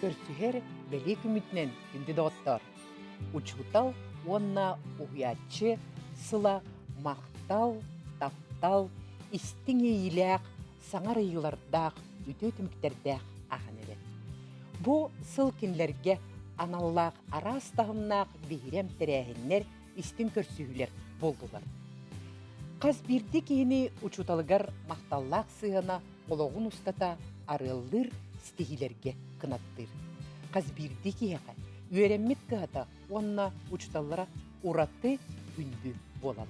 көрсүһер бели күмүтнен күнді доттор. Учутал онна уятчы сыла мақтал, таптал, истиң ейләк, саңар ыйлардақ, үтө түміктердәқ ағын еді. Бу сыл кинлерге аналлақ арастағымнақ бейрем тірәхіннер истин көрсүһүлер болдулар. Қаз бирди кейіні учуталыгар мақталлақ сыйына олоғын устата арылдыр стихилерге кынаттыр. Қаз бирди кейіға үйереммет кыата онна учуталлара ураты күнді болалар.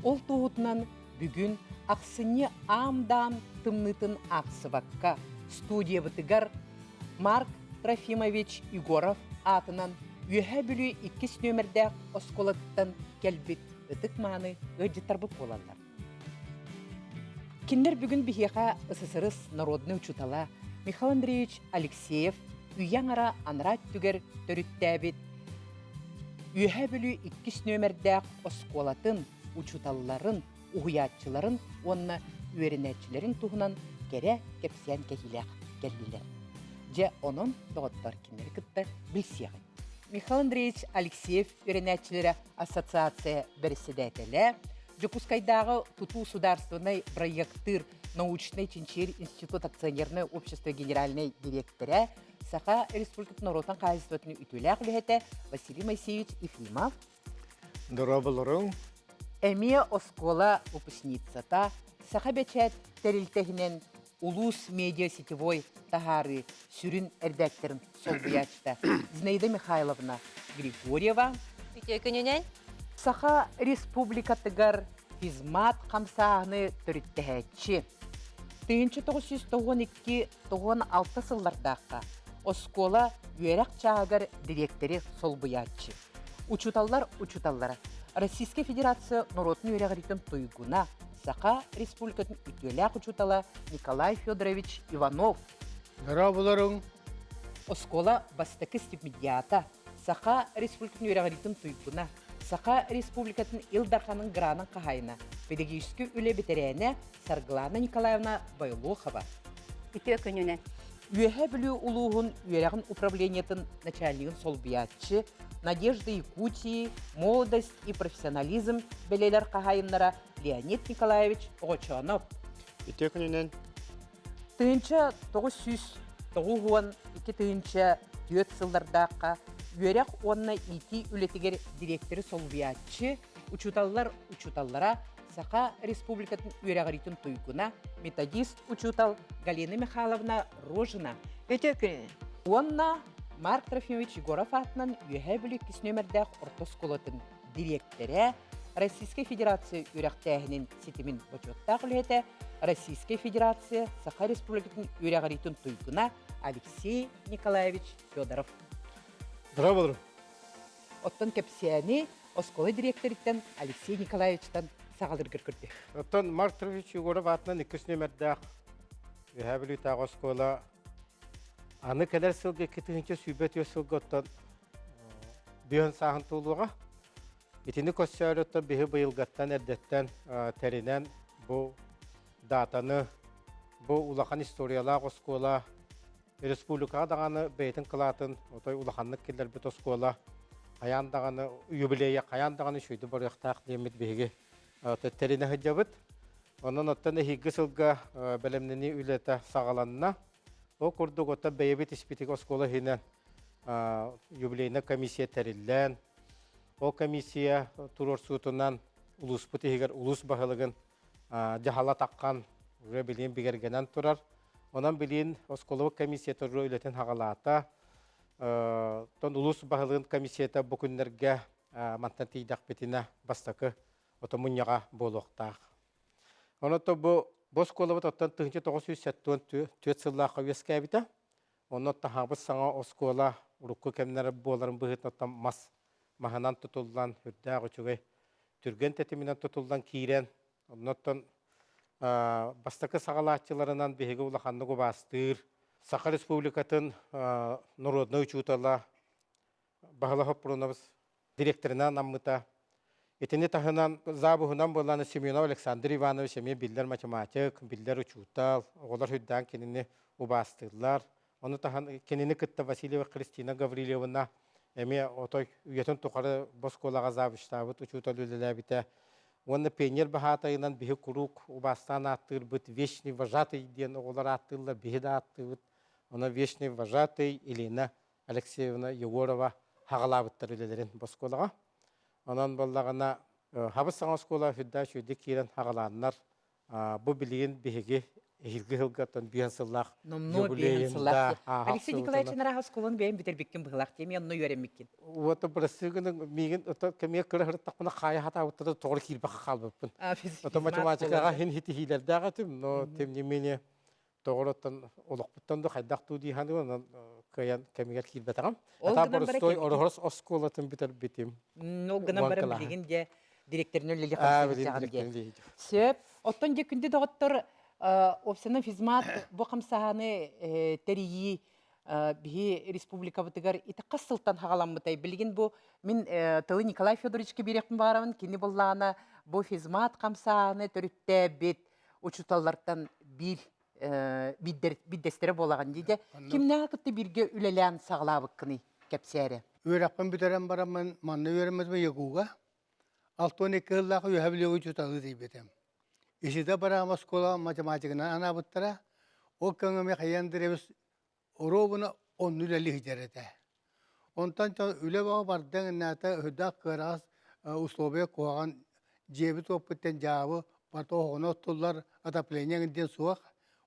Ол тоғытынан бүгін ақсыне амдам тымнытын ақсыбаққа студия бытыгар Марк Трофимович Егоров атынан үйе бүлі 2 нөмірдәк осколаттан кәлбет ытык маны ыджытарбы болалар. Кинлер бүгін бихеға СССР народный учутала Михаил Андреевич Алексеев үйяңара анрат түгер төріттәбет үйе бүлі 2 нөмірдәк осколатын учуталларын, уғиятчыларын, онна үйерінәтчілерін туғынан кере кепсиян кехиләқ келділер. Же onun doğuттар кинлері кітті білсеғын. Михаил Андреевич Алексеев үйерінәтчілері ассоциация председателі, Жопускайдағы Туту сударственной проекттыр научный чинчер институт акционерное общество генеральный директоры Саха Республикатын Народан Қайызбетін үтіләқ үліхеті Василий Моисеевич Ефимов. Дұрабылырың. Эмия оскола выпускницата Саха бечет терилтехінен улус медиа сетевой тахары сүрін әрдәктерін солбыячта Зинаида Михайловна Григорьева. Саха республикатыгар физмат қамсағыны түріттәхәтші. 1992-96 сыллардаққа оскола үйерек чағығар директоры солбыячы. Учуталлара. Российская Федерация народный үйерегіретін тұйгуна Саха республикатын үтеләк учутала Николай Федорович Иванов. Дұрабылырың. Оскола бастықы стипендиата Саха республикатын үйерегіретін тұйгуна Саха республикатын Илдарханың гранын қағайына педагогический үлі бетерәне Сарглана Николаевна Байлохова. Үйе білі ұлуғын үйерегін управлениетін начальнигін солбиятчы Надежда Якутии, молодость и профессионализм белелер қағайынлара Леонид Николаевич Огочонов. Тыынча 992 2 сыллардаққа үйерек онына ити үлетігер директоры солбиятчы учуталлара Саха республикатын үйерегіретін тұйгуна методист учутал Галина Михайловна Рожина. Онна Марк Трофимович Егоров атынан үйе бүлі 2 нөмірдәқ ортосколатын директоры Российской Федерация үйректәғінен сетімін бөчеттақ үлеті Российская Федерация Саха республикатын үйерегіретін тұйгуна Алексей Николаевич Федоров. Дұрабылырың. Оттан кәпсияны осколы директориттен Алексей Николаевичтан сағалыр көркірді. Оттан Марк Трофимович Егоров атынан 2 нөмірдәқ үйе бүлі тағы оскола аны кәлер сылғы кетігінші сүйбет өсілгі оттан бүйін сағын тұлуға. Етіні көссәр оттан бейі бұйылғаттан әрдеттен тәрінен бұл датаны, бұл улақан историялақ оскола республикаға дағаны бәйтін қылатын, отой улақанлық келдер біт оскола қаян дағаны, юбилейе қаян дағаны шүйді бұрықтақ демет бейге тәріне хүджабыт. Онын оттан әйгі сылға бәлемнені үлеті сағаланына о курдук ота бейбит испитик оскола хинен юбилейна комиссия тәриллән. О комиссия турор суутунан улус путихигер улус бахылыгын жахала таққан уже билин бигергенен турар. Онан билин осколовы комиссия туру үлетен хағалата. Тон улус бахылыгын комиссията бүкіндерге мантан тейдақ бетіне бастақы ота мұньяға болуқтақ. Онато бұл Босколовы тоттан 1974 сыллаққа өскәбіті. Оны тағабыз саңа оскола ұрыққы кәмінері боларын бұғыт оттан мас мағынан тұтылдан үрдәғ үчіғай түрген тәтімінен тұтылдан кейрен. Оттан бастықы сағалатчыларынан бейгі ұлақанлығы бастыр. Саха республикатын народны учутала бағылығы бұрынымыз директорына намыта. Etini tahınan zabıhınan bolan Semyonov Aleksandr Ivanoviç emi biller matematik, biller uçutal, oğlar hüddan kenini ubastırlar. Onu tahan kenini kıtta Vasilieva Kristina Gavrilevna eme otoy üyeten tukarı boskolaga zabıştabıt uçuta lülelebite. Onu penyer bahatayından bihi kuruk ubastan attır bit veshni vajatay diyen oğlar attırlar bihi de attırбыт. Ona veshni vajatay Elena Alexeyevna Yegorova hağalabıttır ülelerin boskolaga. Ondan ballagana habыс саңа скола hüdda şöyle kiren hağalanlar. Bu bilgin bihigi ehilgi hılgatan biyansıllah Номно бейінсылақ. Алексей Николаевич нараға сколын бейін бітербеккен бұғылақ демей, онны үйренмеккен. Вот брасыгының миген кемия кырыгыр тақпына қайы хата уттады тоғыр кирбақа қалбыппын. Ото математикаға хин хити хилердәға тим, но тем не менее тоғыраттан олықпыттан да қайдақ туди ханы онан каян кемия кирбатағам. Ата борстой орғырыс осколатын бітер бітем. Ол гынан барам білеген де директорын өлелі қамсыз жағын де. Сөп, оттан де күнде доғыттыр Опсының физмат бұ қамсағаны тәрейі бігі республика бұтығар иті қасылтан хағаламытай. Білген бұ, мен Тылы Николай Федоровичке берекпін барамын, кені болағына бұ физмат қамсағаны түрітті бет ұчуталардан биддестері болаған дейді. Кімне ақытты бірге үлелән сағылабық кіні кәпсәрі? Үйрақпын бүтерен барамын, манны үйремізмі егуға. 6-12 жыллағы үйәбілеуі ұчуталы дейбетем. Ишиде барамас кола математикана ана буттара о каңаме хаяндыребис оробуна оннулали хижерете. Онтан та үлебаа бардың ната хөдак кырас условия коған жеби топпуттен жабы бато хоно туллар отопление ден суак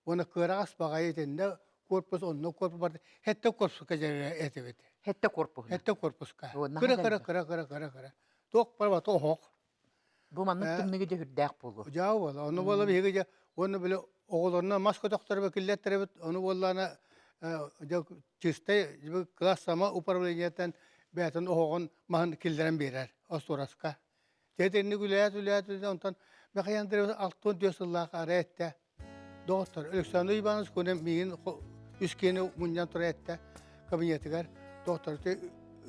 оны кырас багайтенде корпус онно корпус бар хетте корпус кажер этебет. Хетте корпус. Хетте корпуска. Кыра. Ток бар то хок. Бұл манның түмнігі де хүрдәк болу. Жау бол. Оны бола бейге же, оны біле оғыларына маска тоқтары бі кілеттері біт, оны болана чистай класс сама управлениятан бәтін оғын мағын кілдерін берер, остораска. Жетеріні күләйет, онтан бәқияндыры 6-10 жыллақ ара әтті. Доғыттар, Александр Иванович көне мейін үскені мұндан тұра әтті кабинетігер. Доғыттар,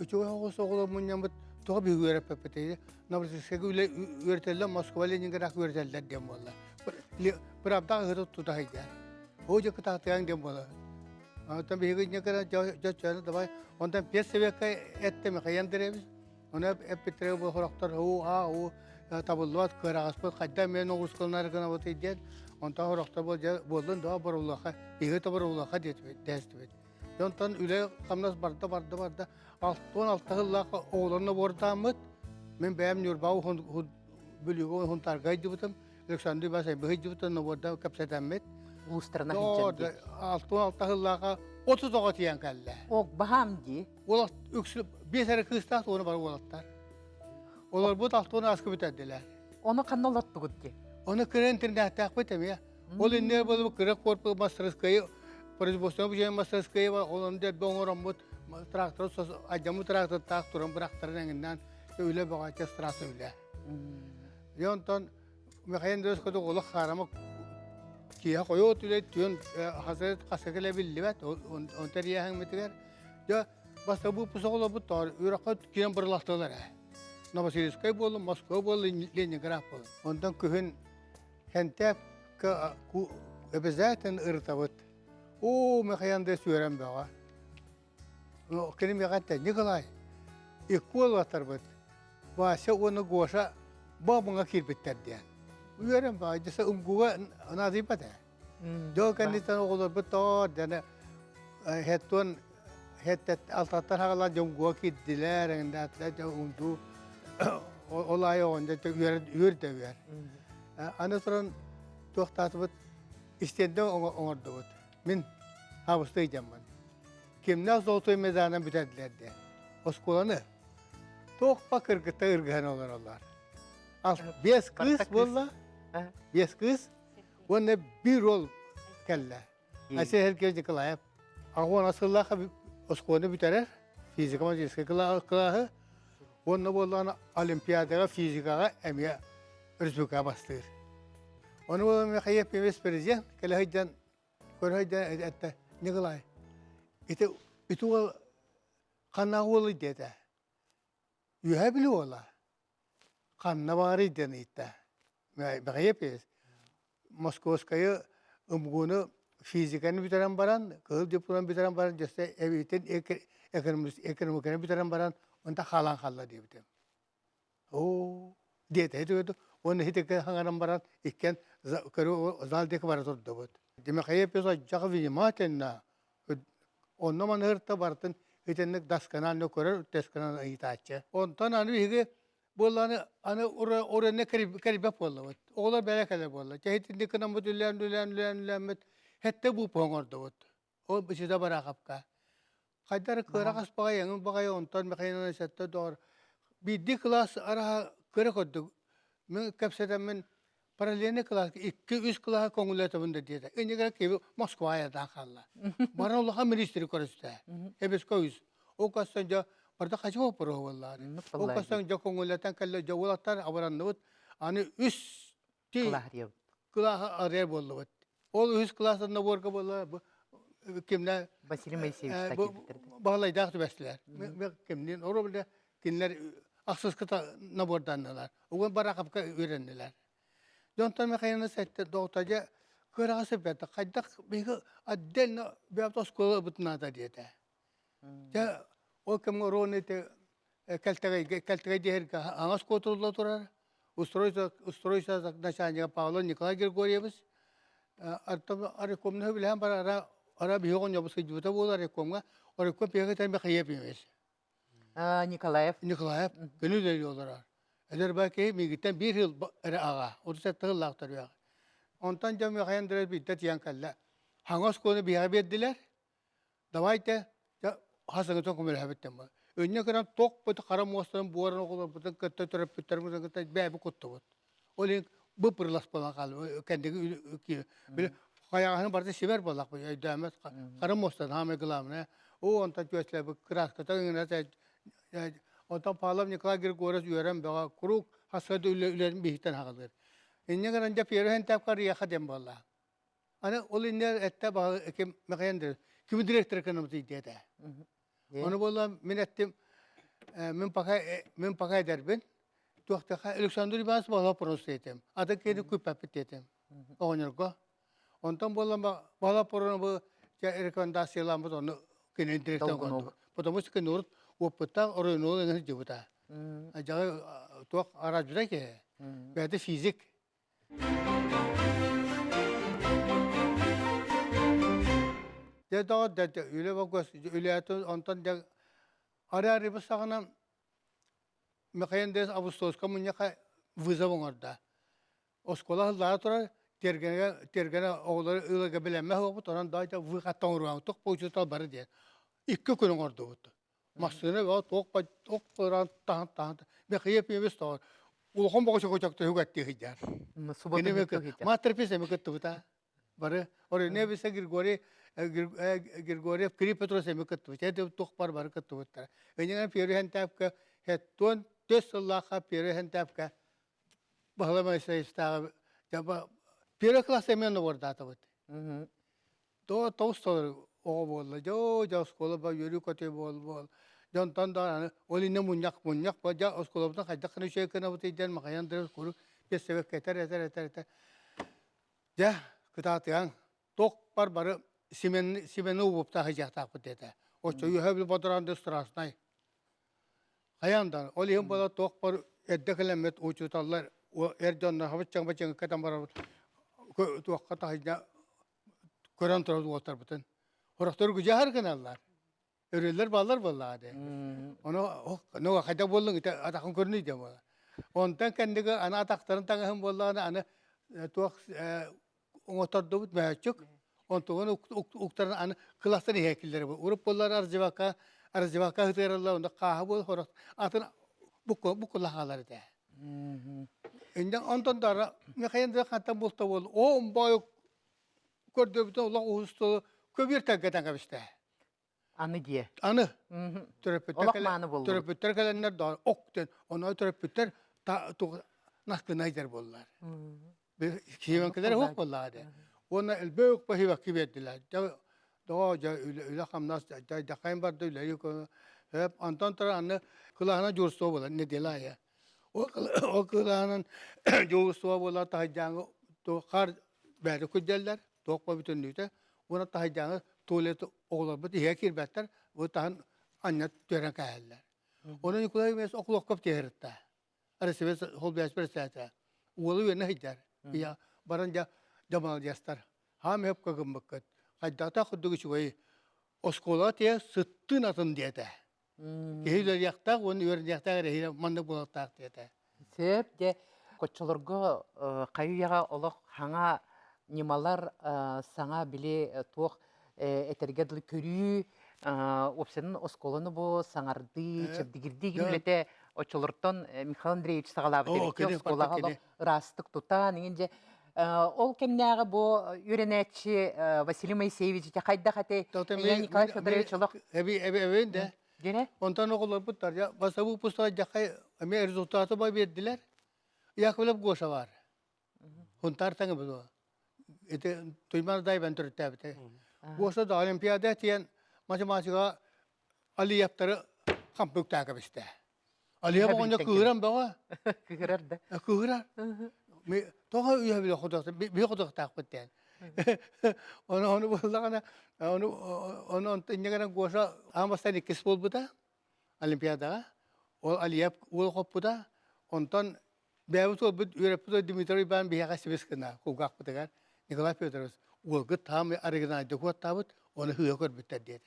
үчі оғылы мұндан бұт, Тоға бүйгі өріп пәпетейді. Набырсызсегі өртелі Москва Ленинград өртелдер дем болы. Бір аптаға ғырып тұта хайдар. О жекі тақтыяң дем болы. Онтан бүйгі некері жөтчәні давай. Онтан 5 себекке әттемі қаяндыребіз. Оны әппеттірегі бұл құрақтар табылуат көрағаспыз. Қайда мен оғыз қылынары ғына бұты ден. Онтан құрақтар болдың доға бұрулаға, бүйгі табырулаға дәсті бет. Онтан үлі қамнас барды. 16 жыллағы оғыларына бордамыд. Мен бәйім нүрбау бүлігі ғын тарғайды бұтым. Александр Басай бұғайды бұтым борда кәпсәтәмет. Ұлыстарына хинченде. 16 жыллағы 30 оға тиян кәлі. Оқ бағам де? Олар үксіліп, 5 әрі қыстақ оны бар олаттар. Олар бұд 6 асқы бүтәділер. Оны қанна олатты күтті? Оны кірен тірнәттәқ бітім, я. Ол иннер болып кірек корпы мастерскайы, производствоны бұжайын мастерскайы бар, оларын дәбі оңырам бұд. Трактор, ажамы трактор тақтырын бірақтарын әңгінден өйлі бағача страсы өйлі. Онтан, мекайын дөз көді олық қарамы кия қойы өтілі түйін қасырет қасықылы білі бәт, онтар ең метігер. Баста бұл пұсы қолы бұттар, үйраққа кейін бұрылақтылар. Новосибирскай болы, Москва болы, Ленинград болы. Онтан күхін хәнтәп өбізәтін ұрта бұд. О, мекайын дөз үйрен баға. Кенем яғатта, Николай, иккол атар бұд. Басы оны гоша бабыңа кирбеттер дейін. Үйерім ба, жаса ұмгуға назипат ә. Жол кәндетен оғылыр бұд тауыр дәні хеттон, алтаттар хағалар жомгуға кирділер, әңдәтілер ұмду, олай оғында үйерді үйер. Аны тұрын тоқтаты бұд, істенді оңырды бұд. Мен хабысты идемін. Kimden zoltoy mezarından bütedilerdi. Oskolanı. Toqpa kırgıta ırgıhan onlar. 5 kız valla. 5 kız. Ona bir rol kelle. Asıl herkes yıkılayıp. Ağın asıllağı oskolanı büterer. Fizika majliska kılahı. Ona valla olimpiyadaya fizikaya emiye rüzbuka bastır. Onu valla mekayep yemes pereceğim. Kelle hıccan. Kör hıccan ette. Nikolay. İti ol kanna oğlu dedi. Yühe ola. Kanna varı dedi itte. Ben yapıyız. Moskovskaya umgunu fizikanı bitiren baran, kıl diplomanı bitiren baran, işte evitin ekonomikini bitiren baran, onda halan halla diye bitem. Oo, diyete ediyordu. Onu hiç hangaran baran, ikken zaldeki barat orada bud. Demek ki yapıyorsa cağı vimatenna. Ondan man hırta bartın, hitenlik daskanan ne korar, daskanan ayitaçça. Ondan anı hige, bollanı anı oraya ne karibe bolla bud. Oğlar böyle kadar bolla. Cahitin kanam bud, ülen, hette bu pongorda bud. O bir şeyde barakapka. Kaydar kıra kaspağa yanın bağa ondan mekayına sette doğru. Bir di klas ara kıra koddu. Men kapseden men paralelini klas, 2-3 klas kongulata bunda diye. Eni kadar ki Moskova'ya da kalla. Bana Allah'a ministri koriste. Hebes koyuz. O kastanca barda kaçma poro vallahi. O kastanca kongulatan kalla jawlatar avaran nut. Ani üst ti Kılahriye. klas araya bollu. O üst klasında borga bolla. Kimler Vasily Moiseyevich takip bitirdi. bağlay dağıtı besler. Kimliğin orada kimler aksız kıta nabordanlar. O bara kapka öğrendiler. Jontan mekayını sette doktaca kırası bette. Kaydak bir adden bir hafta skola butuna da diyete. Ya o kim orone te kaltege diğer ka angas kontrolla turar. Ustroysa naşanya Pavlo Nikolay Grigoriyevich. Artam arikom ne bilen bara ara bir on yapısı gibi de bu arikomga arikom piyaka mekayı yapıyoruz. Nikolayev. Nikolayev günü de diyorlar. Eğer belki mi gitten bir yıl ağa, o da settığın lağıtırıyor. Ondan cam yakayan direkt bir det yankalla. Hangos konu bir habettiler. Davayte hasanı çok kumel habettim. Önüne kadar tok bu karam mostan bu arana kadar bu katta törep biterimiz katta bebe kuttu bu. Olin bu pırlas falan kal kendi böyle kayağını barda siber balak bu demet karam mostan hame gılamına. O ondan gösle bu kras kata ngene ondan pahalı Nikolay Grigoriyevich öğren bağa kuruk hasadı ülerin bihten hağılır. İnne garanja piyeren tapkar yakadem valla. Ana olinler ette bağı kim mekayandır. Kimi direktör kanımızı diyete. Onu valla min ettim min pakay derbin. Tuhta Alexander Ivans bağla pronosu etem. Adı kedi küpapit etem. Oğunurko. Ondan valla bağla pronosu bu rekomendasiyalarımız onu kene direktör kondu. Потому что норд опыта оройнол не живута. А жага туак арачуда ке. Бәді физик. Де даа де үле багос үле аты онтан де ара рибы сагына мекендес авустоска муньяка вызовың орда. Оскола лара тура тергене оğulları ылыга bilenme hoğu toran dayta vıqattan urgan tok poçutal bari diye. İki günün orada oldu. Masını ve tok paran tahan. Bir kıyıp yemiş doğru. Ulğun boğuşa koçakta hügattı hıcar. Subotu Yine bitti mi hiç. materpise mi kıttı buta. Bari oraya ne bilse Grigoriev Kiri Petros'e mi kıttı buta. Hadi tok par bari kıttı buta. Önce piyeri hentapka hetton tesallaka piyeri hentapka bağlamaysa istağı. Jaba piyeri klasa men orada atabut. Toğustor o bolla. Jo skola ba yürü kote bol. Jontan da oli ne munyak ba ja skola da kayda kını şey kana buta iden makayan der kuru peseve keter. Ja kıtatyan tok par barı simeni ubupta hajata kutete. O çoyu hebil badran de strasnay. Kayandan oli hem bala tok par eddekelemet uçutallar o ercanlar havçang bacang katam bar tok kata hajja Kur'an tarafı otar bütün. Horaktör güce her kanallar. Öreler ballar vallahi. Onu ne kadar bollun ite atakın körünü diye bana. Ondan kendi ana atakların tangahım vallahi ana tuak otar dövüt mehçuk. Ondan uktarın ana klasını hekilleri bu. Urup bollar arzivaka hıtırırlar onda kahı bol horak. Atın bu kullahaları de. Ondan da mekayen de kantan bulta bol. O boy Gördüğümde Allah usta köbir takıdan kapıştı. Anı diye. Anı. Olak kalanlar da okten. Ona terapötler ta nasıl neyzer bollar. Bir şeyvankiler hok bollar. Ona elbek bahi vakit verdiler. Daha öyle hamnas da kayın öyle yok. Hep antan tara anne kulağına cursu bollar ne diyorlar ya. O kulağının cursu bollar ta jango to kar beri kudeller. Tokpa bütün nüte Ona tahacağını tuvalet oğlar bu diye kirbetler bu tahan anne tören kayaller. Onun Nikolay mes okul okap tehirte. Arası mes hol beyaz presete. Oğlu yerine hider. Ya baranca Jamal Jastar. Ham hep kagım bakkat. Haydata kudu güçüy. Oskola te sıttın atın diyete. Kehirler yakta onu yörün yakta rehine mandık bulaktak diyete. Сөп де көтчөлөргө кайыяга олох хаңа нималар саңа биле туох этерге дыл көрүү опсенин осколону бу саңарды чебдигирди гимлете очолортон Михаил Андреевич сагалабыт кене, осколага кене. ырастык тута нигинже ол кемнеага бу юренечи Василий Моисеевич кайда хате я Николай Федорович олох Evi de. гене Ondan okullar bu ya basabu pustağı jakay ame rezultatı bay verdiler. Yakılıp goşa var. Huntar tanı bu. Ete tuyman day ben türütte bite. Goşa da olimpiyada tiyen matematika Ali yaptırı kampük takip işte. Ali'ye bakınca kıhıran bana. кыгырарды Kıhıran. Toğa üye bile kudak, bir kudak takip etti. Onu buldukana, onu ne goşa amastan ikisi bul bu da. Olimpiyada. O Ali'ye ul kopu da. Ondan Beyazıt ol bu Europe'da Dimitri ben bir yakası biskına kugak bu da. Nikolay Fyodorovich ul git tam arıgına dokut tabut onu hıya kor bitti dedi.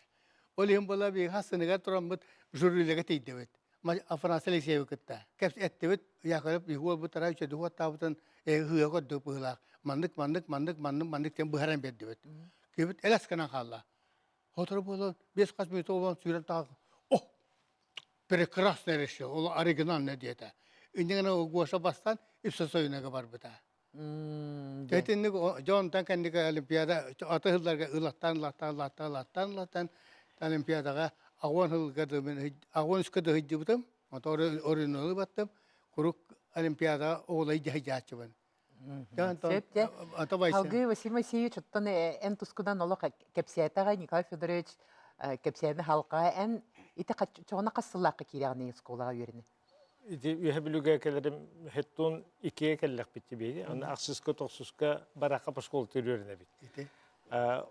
Olayım bula bir hasını getiren bu jüriyle getirdi evet. Ma Fransa'yı seviyor kitta. Kaps etti evet yakalıp bir ul bu tarafı dokut tabutun hıya kor dokula. Mandık tem buharan beddi evet. Kibit elaskana kalla. Oturup olan 5 minut olan süre tak. Oh! Прекрасное решение. Он оригинальное диета. И не на гоша бастан и все союзное говорит бета. Теперь не Джон Танкан не Олимпиада. Атахилдар латан Олимпиада. Агон хилгады мен агон скады хиджи бутам. Ото оригиналы баттам. Курук Олимпиада олай жайжачыбын. Сөпте, халгы Василий Моисеевич оттон эн тускудан олох кепсиятага Николай Федорович кепсияны халка эн ите чоғына қассыллаққа киряғны сколаға үйеріне. Ühebilüge kelerim hettun ikiye kellek bitti beydi. Onu aksızka toksuzka baraka paskol türüyorine bitti.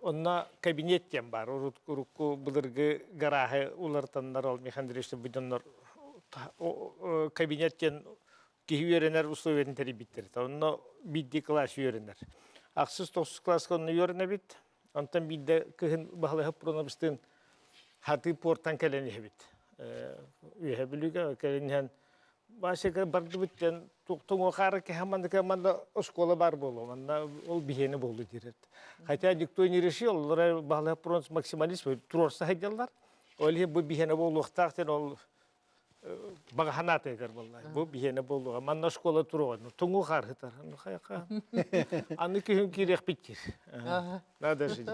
Onna kabinetten var. Urukku bılırgı garahı ulartanlar ol. Mekhandırıştı budunlar kabinetten ki üyerener usluverin teri bittir. Onna biddi klas üyerener. Aksız toksuz klas konu üyerine bit. Ondan bidde kıhın bağlı hep pronabıstığın hatı portan keleni bit. Ühebilüge kelenihen başka bardı bitten tuğ karı ki hemen de oskola bar bolu, manda ol bihene bolu diret. Hatta dikto nirişi ollar bağlı prons maksimalist ve turorsa hediyorlar. Öyle bu bihene bolu vaktaten ol bağhanat eder vallahi. Bu bihene bolu, manda oskola turo, tuğ karı hitar. Anı ki hüm kirek bitir. Nada şey.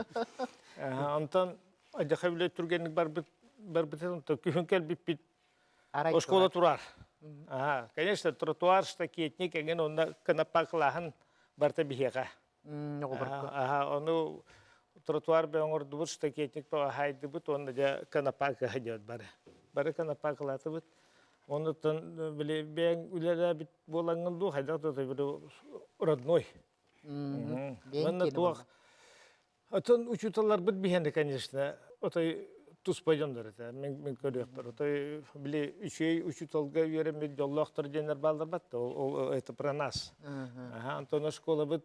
Ondan acaba bile Türkiye'nin barbeten ki hüm kel bit oskola turar. Конечно, тротуар штакетник, еген онда канапаклахан барта бихека. Ону тротуар бе оңорду бут штакетник по хайды бут, онда да канапака хадет бары. Бары канапаклаты бут. Оны тон биле бен үлеле бит болаңын ду хайдак да бир родной. Онда туак. Отон учуталар бит бихенде, конечно. Отой tuz paydanlar ete. Men görüyorlar. Otoy bile üçü tolga yöremi yollaktır jener baldır battı. O это про нас. Антон школа бит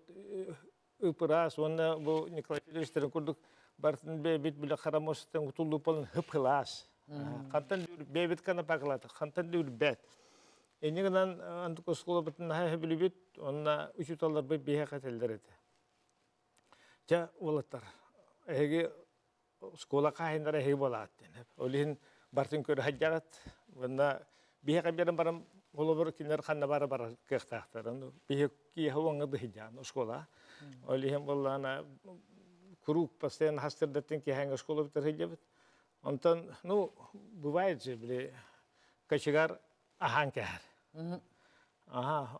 ıpıras. Onda bu Nikolay Fedorovich'ten kurduk. Bartın bebit bile karamostan utuldu polun hıp hılas. Kantan bebit kana paklatı. Kantan diyor bet. Enigdan antuk şkola bitin ha bile bit. Onda üçü tollar bir bihe kateller ete. Ja olatlar. Ege sekolah kahinara hebolat. Olihin bartin kör hajjarat. Vanda bihe kabiran baram holobor kinar kanna bara kektaktar. Bihe ki hawang da hijjan sekolah. Olihin bollana kuruk pasten haster datin ki hanga sekolah bitar hijjabet. Ondan no bывает же били качегар ахан кер.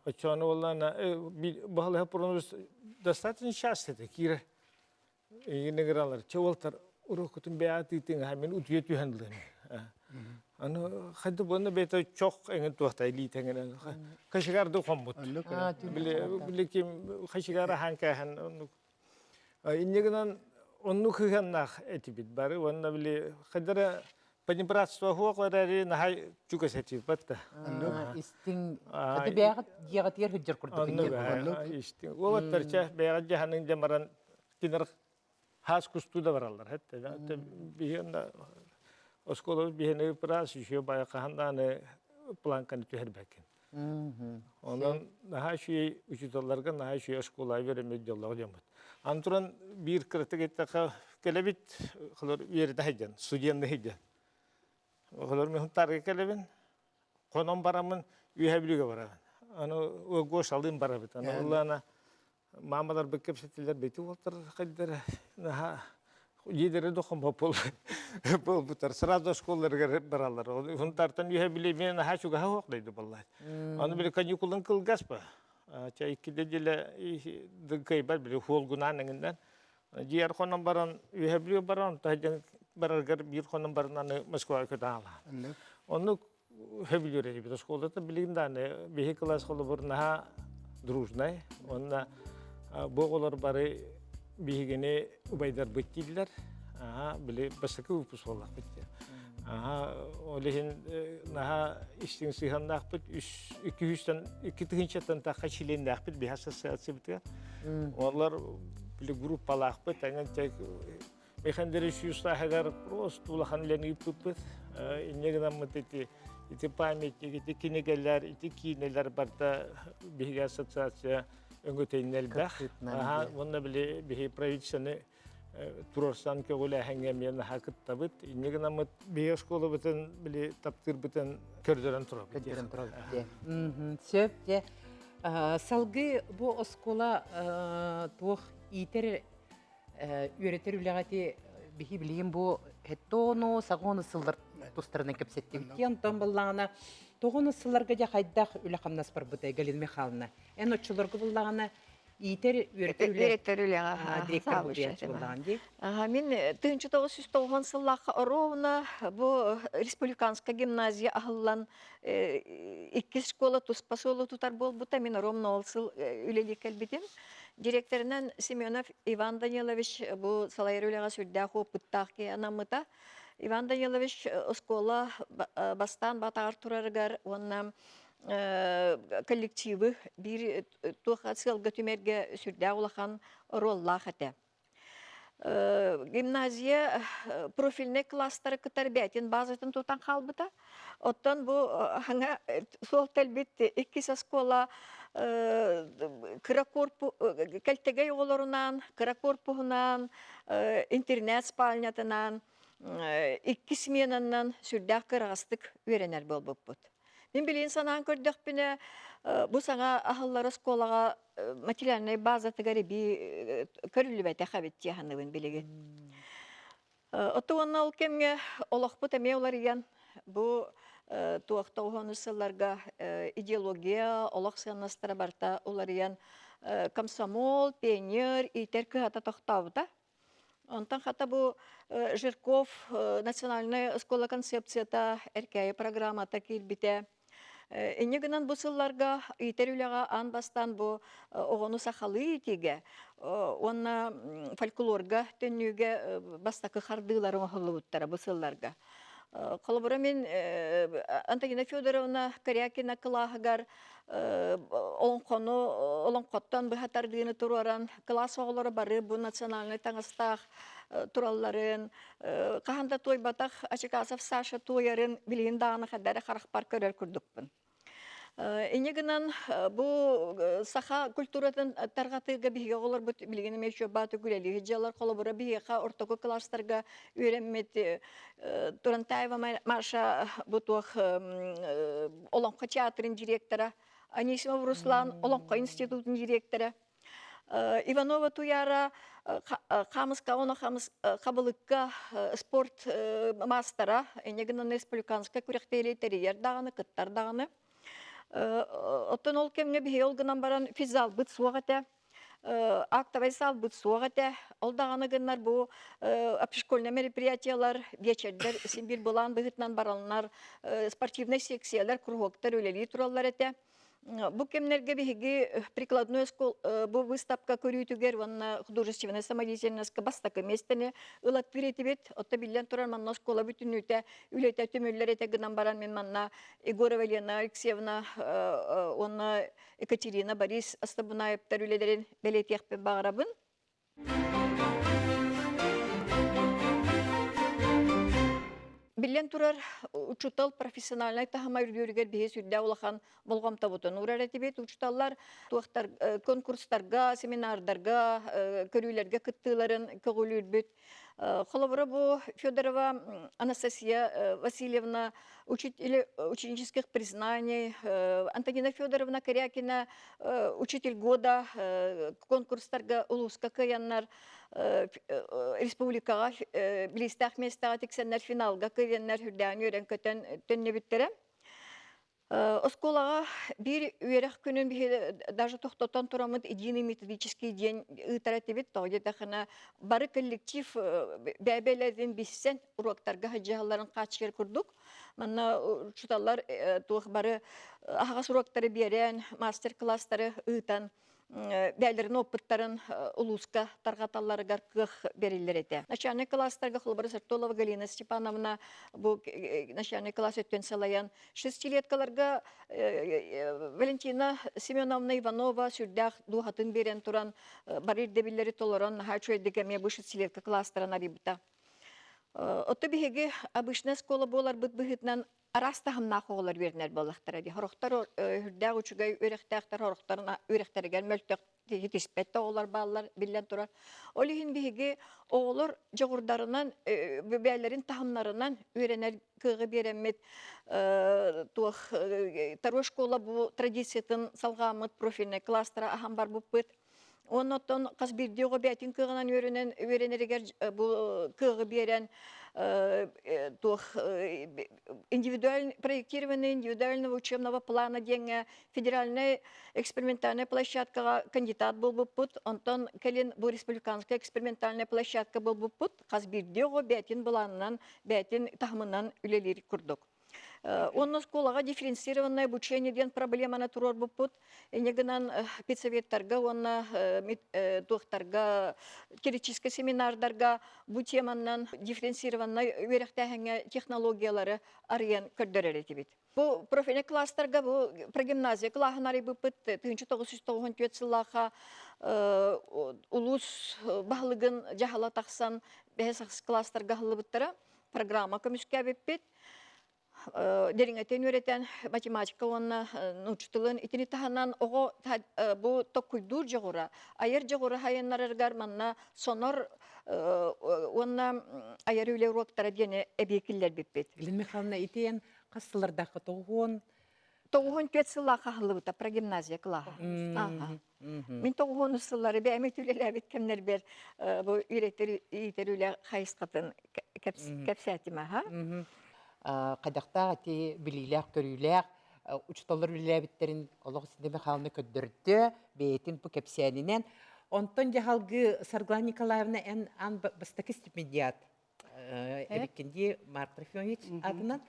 Очоно bollana bahal hapurunuz достаточно часто kire. Negaralar çevoltar urukutun beati ting hamin utiyet yuhandlan. Anu khadu bonna beta çok engin tuhtay li tengen. Kaşgar do kombut. Bile kim kaşgar hanka han. İnnegan онну кыганнах этибит бары, онна били хадара понебратство хуақларари нахай чукас этибит батта. Истин А, аты бәгат ягат ер хыджар курдук Онну инде. истин. Олаттарча бәгат жаһанның jamаran кинер хас кустуда баралар. Хәтта бигенда осколы бигене прас еще бая каханданы планканы төһәрбәкен. Онан наһа шуй учиталларга наһа шуй школа береме жоллар жамат. Антуран бир кыртык иттәка келебит хлор бердә һәҗән, студентны һәҗән. Хлор мен тарга келебин. Конон барамын, үйәбилүгә барамын. Аны гош алдым барабит. Аны уллана мамалар бекеп сетилер бити ултыр кайдыр. Наһа Лидеры дохом попол. Бұл бұтар. Сразу школларға баралар. Фунтартан үйәбиле мен наһа шуга хауқ дейді баллай. Аны біле каникулын кылгас ба. Ча иккиде деле дыкай бар биле холгунан аңындан. Жер хонон баран үйәбиле баран тажан бараргар бир хонон баран аны Москвага көтә ала. Оны хэвилере бит школда билгәндәне бихи класс школы бер наһа дружный. Онна боголар бары бигене убайдар биттиләр. Биле басакы выпуск булак битте. Олеһин наһа иштин сыйхандак бит 200тан 2-тан такка чилендак бит би ассоциация бит. Олар биле группалак бит, аңа тек механдери шуста хагар просто улахан ленип бит. Инегенам митти ити памятник, ити кинегелер, ити кинелер барда биге ассоциация öngöteynel bak. Onda bile bir pravitsiyonu turarsan ki öyle hengemeyen hakit tabit. İnegin ama bir şkola bütün bile taptır bütün kördüren turab. Kördüren turab. Söp de salgı bu oskola tuğ iter üretir ülagati bihi bileyim bu hettono sagonu sıllar tustlarına kapsettim. Yantan ballağına Тоғын сылларға да қайдақ үлі қамнас бар бұдай Галина Михайловна. Ән отчыларға бұллағына иетер үйретер директор бұллаған дей. Мен 1909 сыллаққа ровно бұл республиканска гимназия ағылан 2 школа тұспасолы тұтар бол бұта мен ровно ол сыл үлелі кәлбетім. Директорынан Семенов Иван Данилович бұл салайыр үліға сүрдәқ опыттақ ке анамыта. Иван Данилович школа бастан батар тураргар онна коллективы бир туха сылга түмерге сүрдә улахан ролла хата. Гимназия профильный класстары кытарбятин базатын тутан халбыта. Оттан бу ханга сол телбит 2 школа кыракорпу калтегей олорунан, кыракорпуһунан, интернет спальнятынан 2 сменаннан сүрдәк кырастык үйренер болбоппут. Мен билин санан көрдөх бине бу саңа ахыллары школага материальный база тыгары би көрүлүбәтә хабит яһаныбын билеген. Отуанна ул кемге олохпут эме улар иян бу туактауганы сылларга идеология олох санастыра барта улар иян комсомол, пионер, итер кыһата тохтабыта. Онтан хата бу Жирков национальная школа концепцията эркәйе программата килбите. Инегенен бу сылларга итерүләгә ан бастан бу огону сахалы итеге. Онна фольклорга төннүгә бастакы хардылары хылыбыттара бу сылларга. Колобора мен Антонина Федоровна Корякина кылахагар олонқоттан быхатардыгыны тураран класс оғылары бары бу национальный таңыстақ туралларын қаханда той батақ Ачекасов Саша тойарын билейін дағаны қадары қарақпар көрер күрдікпін. Инегінен бу саха культуратын тарғатыға біге олар бұт білгені меші баты күлелі хеджалар қолы бігеға ортоғы класстарға үйренметі Турантаева Маша бұтуақ Олонқа театрын директора, Анисимов Руслан Олонқа институтын директора, Иванова Туяра Хамыска, оны қабылыққа спорт мастера, инегінен республиканска күректейлі терьер дағаны, кыттар дағаны. Оттон ол кемге бихе олгынан баран физал бұт суағата, актовай сал бұт суағата. Ол дағаны гыннар бұл апшкольный мероприятиялар, вечердер, симбир бұлан бұғытнан баралынар, спортивный секциялар, кругоктар өлелі туралар әте. Бу кемнерге биһиги прикладной скол бу выставка көрүүтүгер ванна художественная самодеятельность бастакы местене ылат биретибет отта билен турар манна школа бүтүнүтэ үлете төмөллөр этегинен баран мен манна Егорова Елена Алексеевна онна Екатерина Борис Астабунаевтар үлелерин белетиякпен багарабын. Билен турар учутал профессиональный тахамай үргөргер бие сүрдә улахан болгом табутын урар этибет учуталлар туактар конкурстарга, семинардарга, көрүләргә кыттыларын көгүлүрбүт. Холобра бу Федорова Анастасия Васильевна учитель ученических признаний, Антонина Федоровна Корякина учитель года конкурстарга улуска кыяннар республикага билистах местага тексеннер финалга кыяннар хүрдән өрен көтен төннебиттере. Осколага бир үерек күнүн даже тохтотон турамыт единый методический день ытаратыбит тоодетахана бары коллектив бәбелердин биссен уроктарга хаҗаларын качыр курдук. Манна чуталлар тух бары агас уроктары берен мастер-класстары ытан бәлерин опыттарын улуска таргаталларыгар кых берилер эте. Начальный класстарга Хулбара Сартолова Галина Степановна бу начальный класс өттөн салаян 6-леткаларга Валентина Семеновна Иванова сүрдәк духатын берен туран барир дебиллери толорон хачойдегеме бу 6-летка класстарына рибта. Отто биһиги обычная школа болар быт-быһытнан арастахымна хоолар бернер болактар ди. Хорохтар хүрдәк учугай өрехтәктер хорохтарына өрехтәргән мөлтөк тиспетте олар баллар билен турар. Олихин биһиги оолор жогурдарынан бәләрин тахымнарынан өренер кыгы беремет тух тарой школа бу традициятын салгамыт профильный класстара ахам бар буппыт. Оннотон каз бирдиого бәтин кыгынан өренерегер бу кыгы берен проектирование индивидуального учебного плана деньги федеральная экспериментальная площадка кандидат был бы пут, Антон Келин был республиканская экспериментальная площадка был бы пут, казбирдего бятин баланнан бятин тахманан үлелери курдук. Он школага дифференцированное обучение ден проблема на турор бупут. Негнан педсоветтарга, он тухтарга кереческий семинардарга бу теманнан дифференцированное верхтәһәңе технологиялары арыян көрдөрәлетибит. Бу профильный класстарга бу прогимназия клаханары бупут 1994 сыллаха улус баһлыгын жахала тахсан бәһәс класстарга хылыбыттара программа көмүскә биппит. Дереңетен өретен математика онна нучтылын итини таханан ого бу токуйдур жогура айыр жогура хайыннарыгар манна сонор онна айыр үле уроктара дене эбекиллер биппет. Галина Михайловна итен кастылардагы тогон 95 сылла кахылыбыта прогимназия клаха. Мен 90 сыллары бәймет үлелер бит кемнер бер бу үйреттер үле хайыскатын кепсәтиме ха. Кадакта ти билилер көрүлер учталар үлебиттерин Олог Сидеме халны көддөрдө бетин бу кепсянинен онтон жахалгы Саргла Николаевна ан бастаки стипендиат эрикенди Марк Трофимович адынан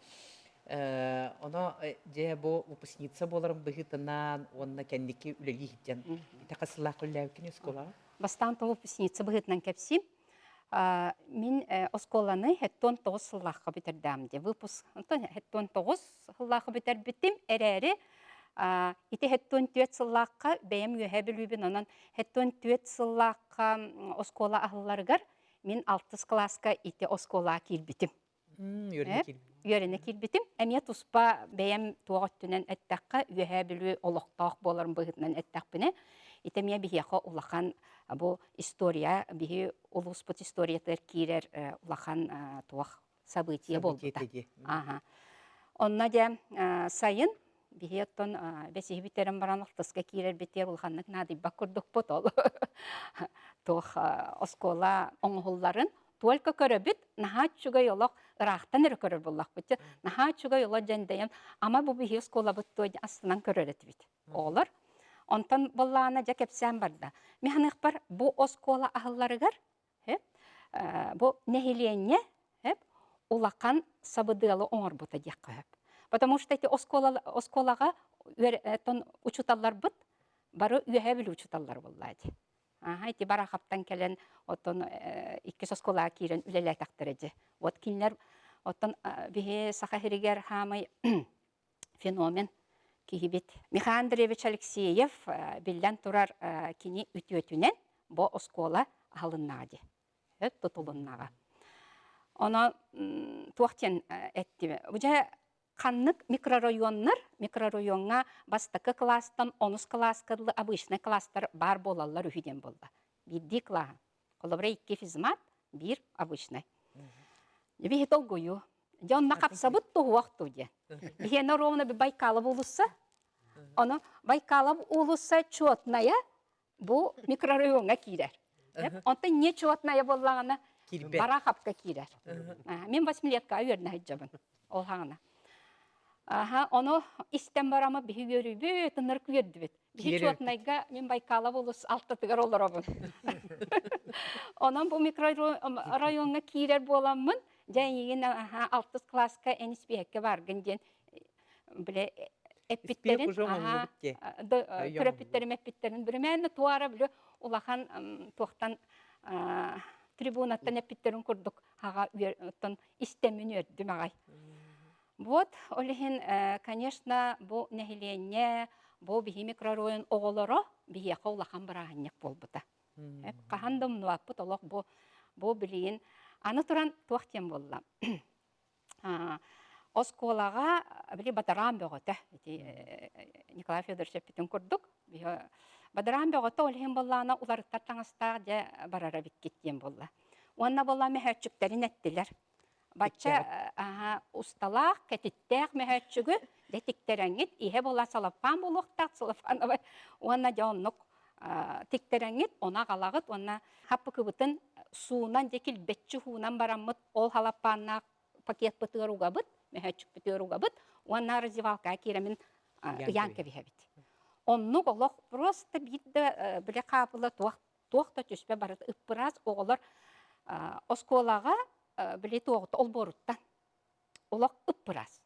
оно же бу выпускница боларым быгытынан онна кендики үлели хиттен такасылак үлебитин школа бастан выпускница быгытынан кепси. Мен осколаны хеттон 9 сыллаққа бітердім де. Выпуск хеттон 9 сыллаққа бітер біттім. Әрәрі ити хеттон 4 сыллаққа бәйім үйе білуібін. Онан хеттон 4 сыллаққа оскола ағыларғар мен 6 класска ити оскола кел бітім. Үйеріне кел бітім. Әме тұспа бәйім туағыт түнен әттәққа үйе білуі олықтақ боларым бұғытынан әттәқпіне. Итемия бихиаха улахан бу история бихи улуспут историятер кирер улахан туах события болду. Ага. Онна де сайын бихиаттан бесиһи битерен баран алтыска кирер битер улаханнык нады бакурдук потол. Туах оскола оңгулларын только көрөбүт наха чуга йолок ырахтан эр көрөр боллак бит. Наха чуга йоло жандайын ама бу бихи оскола буттой астынан көрөрөт бит. Олар онтан боллана жакепсән барда. Механик бар бу оскола ахылларыгар, бу нехиленне, улакан сабыдылы оңор бута дияққа. Потому что эти осколага учуталлар быт, бары үйәбіл учуталлар болады. Эти бара хаптан келен отон икки осколага кирен үлелі тақтырыды. Вот кинлер отон бихе сахахиригер хамай феномен кихибит. Михаил Андреевич Алексеев билден турар кини үтүөтүнен бо оскола алыннады. Тутулуннага. Она туахтен этти. Уже каннык микрорайонга бастакы класстан 10 класскадлы обычный класстар бар болалар үһүден болду. Бидди класс. Колобра 2 физмат, 1 обычный. Бихе толгую. Жонна капсабыт тугуакту де. Бихе ровно Байкалов улуса. Оны Байкалов улуса чотная бу микрорайонга кирер. Онта не чотная боллагана бара хапка кирер. Мен 8 летка үйөрнө хайжабын. Ол хаңына. Оны истен барама бихи көрүбү, тыныр көрдү бит. Бихи чотнайга мен Байкалов улус алтытыгар олоробун. Онан бу микрорайонга кирер боламын. Жайын 6 класска энспекке баргын ден биле эппиттерин төрөпиттерим эппиттерин биремен туара биле улахан токтан трибунаттан эппиттерин курдук ага тон истемин өрдү магай. Вот олехин конечно бу нехиленне бу бихи микрорайон оголоро бихи улахан бараганьяк болбута. Кахандым нуаппут олох бу билин аны туран туахтен болла. Осколага били бадарам бөгөтө. Николай Федорович эпитин курдук. Бадарам бөгөтө олхин боллана уларыттар таңыстаа же барара бит кеткен болла. Онна болла мехөчүктерин эттилер. Бача усталак кетиттек мехөчүгү детиктереңит ихе болла салапан болуктак салапан. Онна жоннук тиктереңит она галагыт онна хаппы кыбытын суунан жекил бетчи хуунан бараммыт ол халаппаанна пакет бытыруга быт мехөчүк бытыруга быт онна раздевалка киремин янка бихебит. Онну голох просто бидде биле капыла туакта түспе барат ыппырас оголор осколага биле туакта ол боруттан олох ыппырас.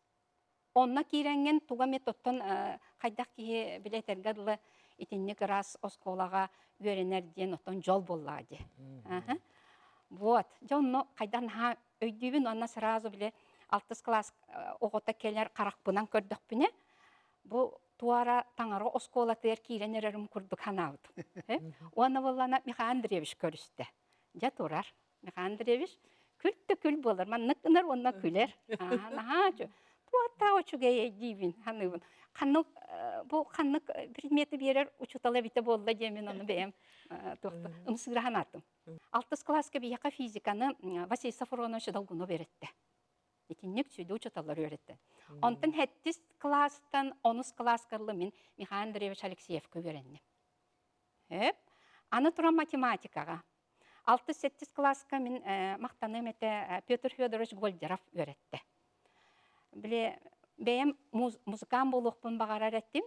Онна киренген туга методтон кайдак ки билетергадылы итинник раз осколага үйренерден отон жол боллади. Вот. Жонно кайдан өйдүбүн онна сразу биле 6 класс огота келер каракпынан көрдөкпүне. Бу туара таңара оскола тер киренерерим курдук ханабыт. Уана боллана Михаил Андреевич көрүстө. Жа турар. Михаил Андреевич күл болар. Мен ныкынар онна күлер. Туата очуге дивин ханыбын. Канык бу канык предмети берер учутала бите болду демен аны бем токто. Умсыгранатым. 6 класска бияка физиканы Василий Сафронович Долгунов беретти. Итинник сүйдө учуталар öğretti. Онтан 7 класстан 10 класскалы мен Михаил Андреевич Алексеевке öğrendim. Аны тура математикага. 6-7 класска мен мактаным эте Петр Федорович Гольдеров öğretti. Биле бем музыкан болуқпын бағарар еттім.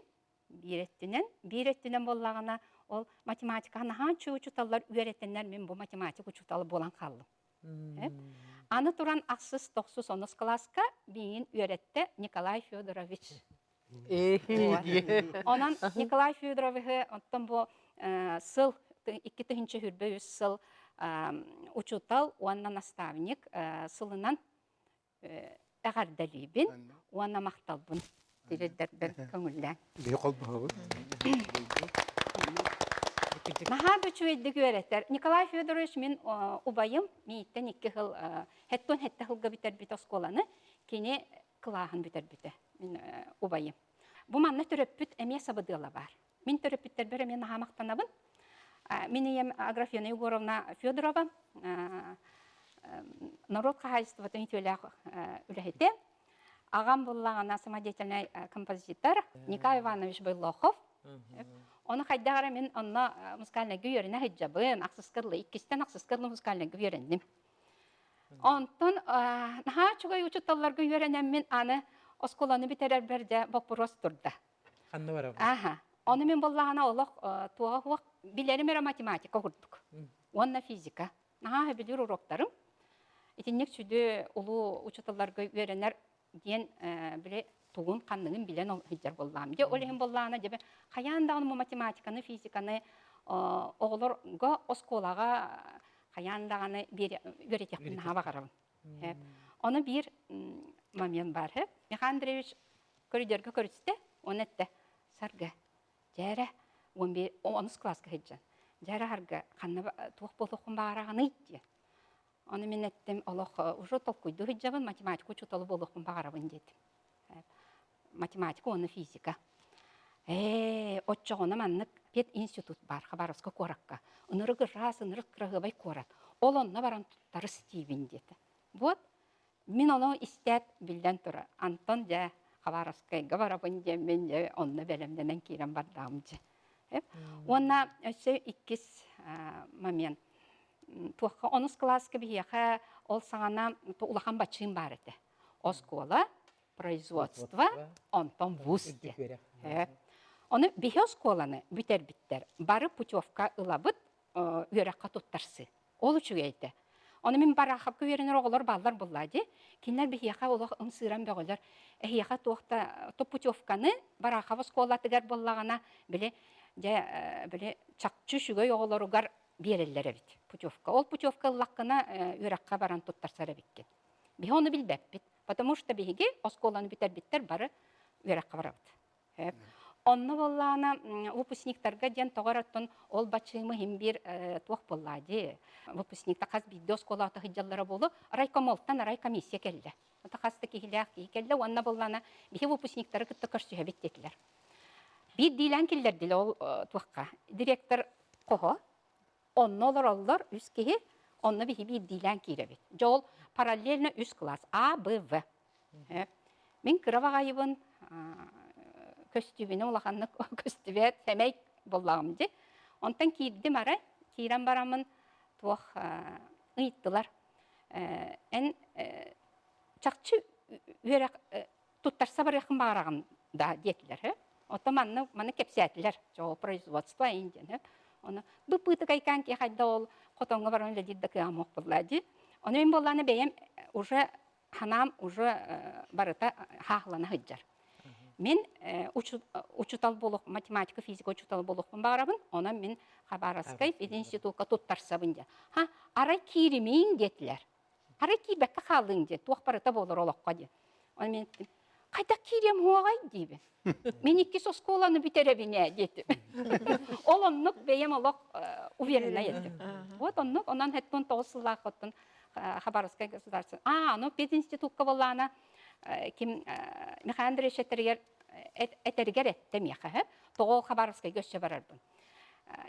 Биреттінен боллағына ол математиканы ханчы учуталар үйретенлер мен бұл математик учуталы болан қалым. Аны туран ақсыз 9-10 класска бейін үйретті Николай Федорович. Онан Николай Федорович оттан бұл сыл, 2-тігінші хүрбе өз сыл учутал, онан наставник сылынан әғардалибін, уана мақталбын. Директорден көңілден. Бейқол бұғы. Маха бөчуедді көреттер. Николай Федорович мен убайым, мейттен 2 жыл, хеттон жылға бітер біт осколаны, кене қылағын бітер біті. Мен убайым. Бұл манна түріппіт әме сабыдыла бар. Мен түріппіттер бірі мен мақтанабын. Мен ем Аграфена Егоровна Федорова, народ хозяйствотын үләхеті. Ағам боллағына самодеятельный композитор Николай Иванович Байлохов. Оны қайдағара мен онна музыкальный гүйеріне хиджабын, ақсызқырлы, 2-тен ақсызқырлы музыкальный гүйеріндім. Онтон, наға чугай учуталар гүйерінен мен аны осколаны бітерер берде вопрос тұрды. Қанды бар Аха. Оны мен боллағына олық туға хуақ білерімері математика құрдық. Онна физика. Наға білер уроктарым. Итиннек сүді ұлы учуталар гүйерінер диен биле тугун канныгын билен хыджар боллам. Же олехин боллана же каяндагы математиканы, физиканы оголорго осколага каяндаганы беретекпин хаба карабын. Оны бир момент бар. Михаил Андреевич коридорга көрүстө, оны этте сарга жара 11 класска хыджан. Жара харга канна тух болухун баараганы итти. Оны мен еттем, олох уже толкуйду хыджабын, математика учуталы болухун баарабын дедим. Математика, оны физика. Отчоғына маннык пет институт бар, Хабаровска коракка. Уныры гырас, уныры кырыгыбай корат. Ол онна баран туттары Стивен деді. Вот, мен оны истет билден тұра. Антон жа Хабаровскайга барабын же, мен же онна бәлемденен кейрен бардағым же. Онна өсі иккіс момент. Туаққа 10 класска бияқа ол саңана улахан бачын бар еті. Оскола, производство, онтон вуз де. Оны бихе осколаны бүтер-биттер. Бары путевка ылабыт үйраққа туттарсы. Ол үші гейді. Оны мен барақапқа үйренер оғылар балдар бұллады. Кинлер бихеқа олық ымсыран бәғылар. Эхеқа туақта путевканы барақап осколатыгар боллағана біле чақчы шүгей оғыларугар берелері бит. Путевка. Ол путевка ыллаққына үйраққа баран туттарсары біткен. Бихе оны білбәп бит. Потому что бихеге осколаны бүтер-биттер бары үйраққа барабыт. Онны боллана выпускниктарға ден тоғараттын ол бачымы хем бир туақ боллады. Выпускникта қаз бидді осколаты хыджалары болу, райкомолттан рай комиссия келді. Ота қазды кейләқ келді, онна боллана бихе выпускниктары күтті көрсіге беттетілер. Бид дейлән келдер дел ол туаққа. Директор қоғы, онны олар үскеге, онны бихе бид дейлән кейлі бет. Жол параллельно үз класс, А, Б, В. Мен кыравағайыбын көстүбіні олақанны көстүбет сәмәй боллағым де. Онтан кейдім ара, кейрен барамын туақ ұйыттылар. Ән чақчы үйерек тұттарса бар яқын бағарағын да детілер. Ота маны кепсәтілер, жоғы производство әйінден. Бұл пыты қайқан ке қайда ол қотонғы барын ләдейді қиямық болады. Оны мен болланы бәйім уже ханам уже барыта хағыланы хыджар. Мен учутал болуq, математика, физика учутал болуqпын бағарабын, ona мен Хабаровскай институтқа туттарсабын де. Арай киремейін детілер. Арай кирбәкке қалың де, туақ барыта болыр олаққа де. Оны мен еттім, қайда кирем оғай дейбі. Мен иккес осколаны бітеребіне деді. Ол оннық бейем олақ уверена еттім. Вот оннық, онан хәттон тоғысылақ оттын Хабаровскай государство. Ну пединститутқа боллана ким Михаил Андреевич этергер еттім яқы. Тоғыл Хабаровскай көші барарбын.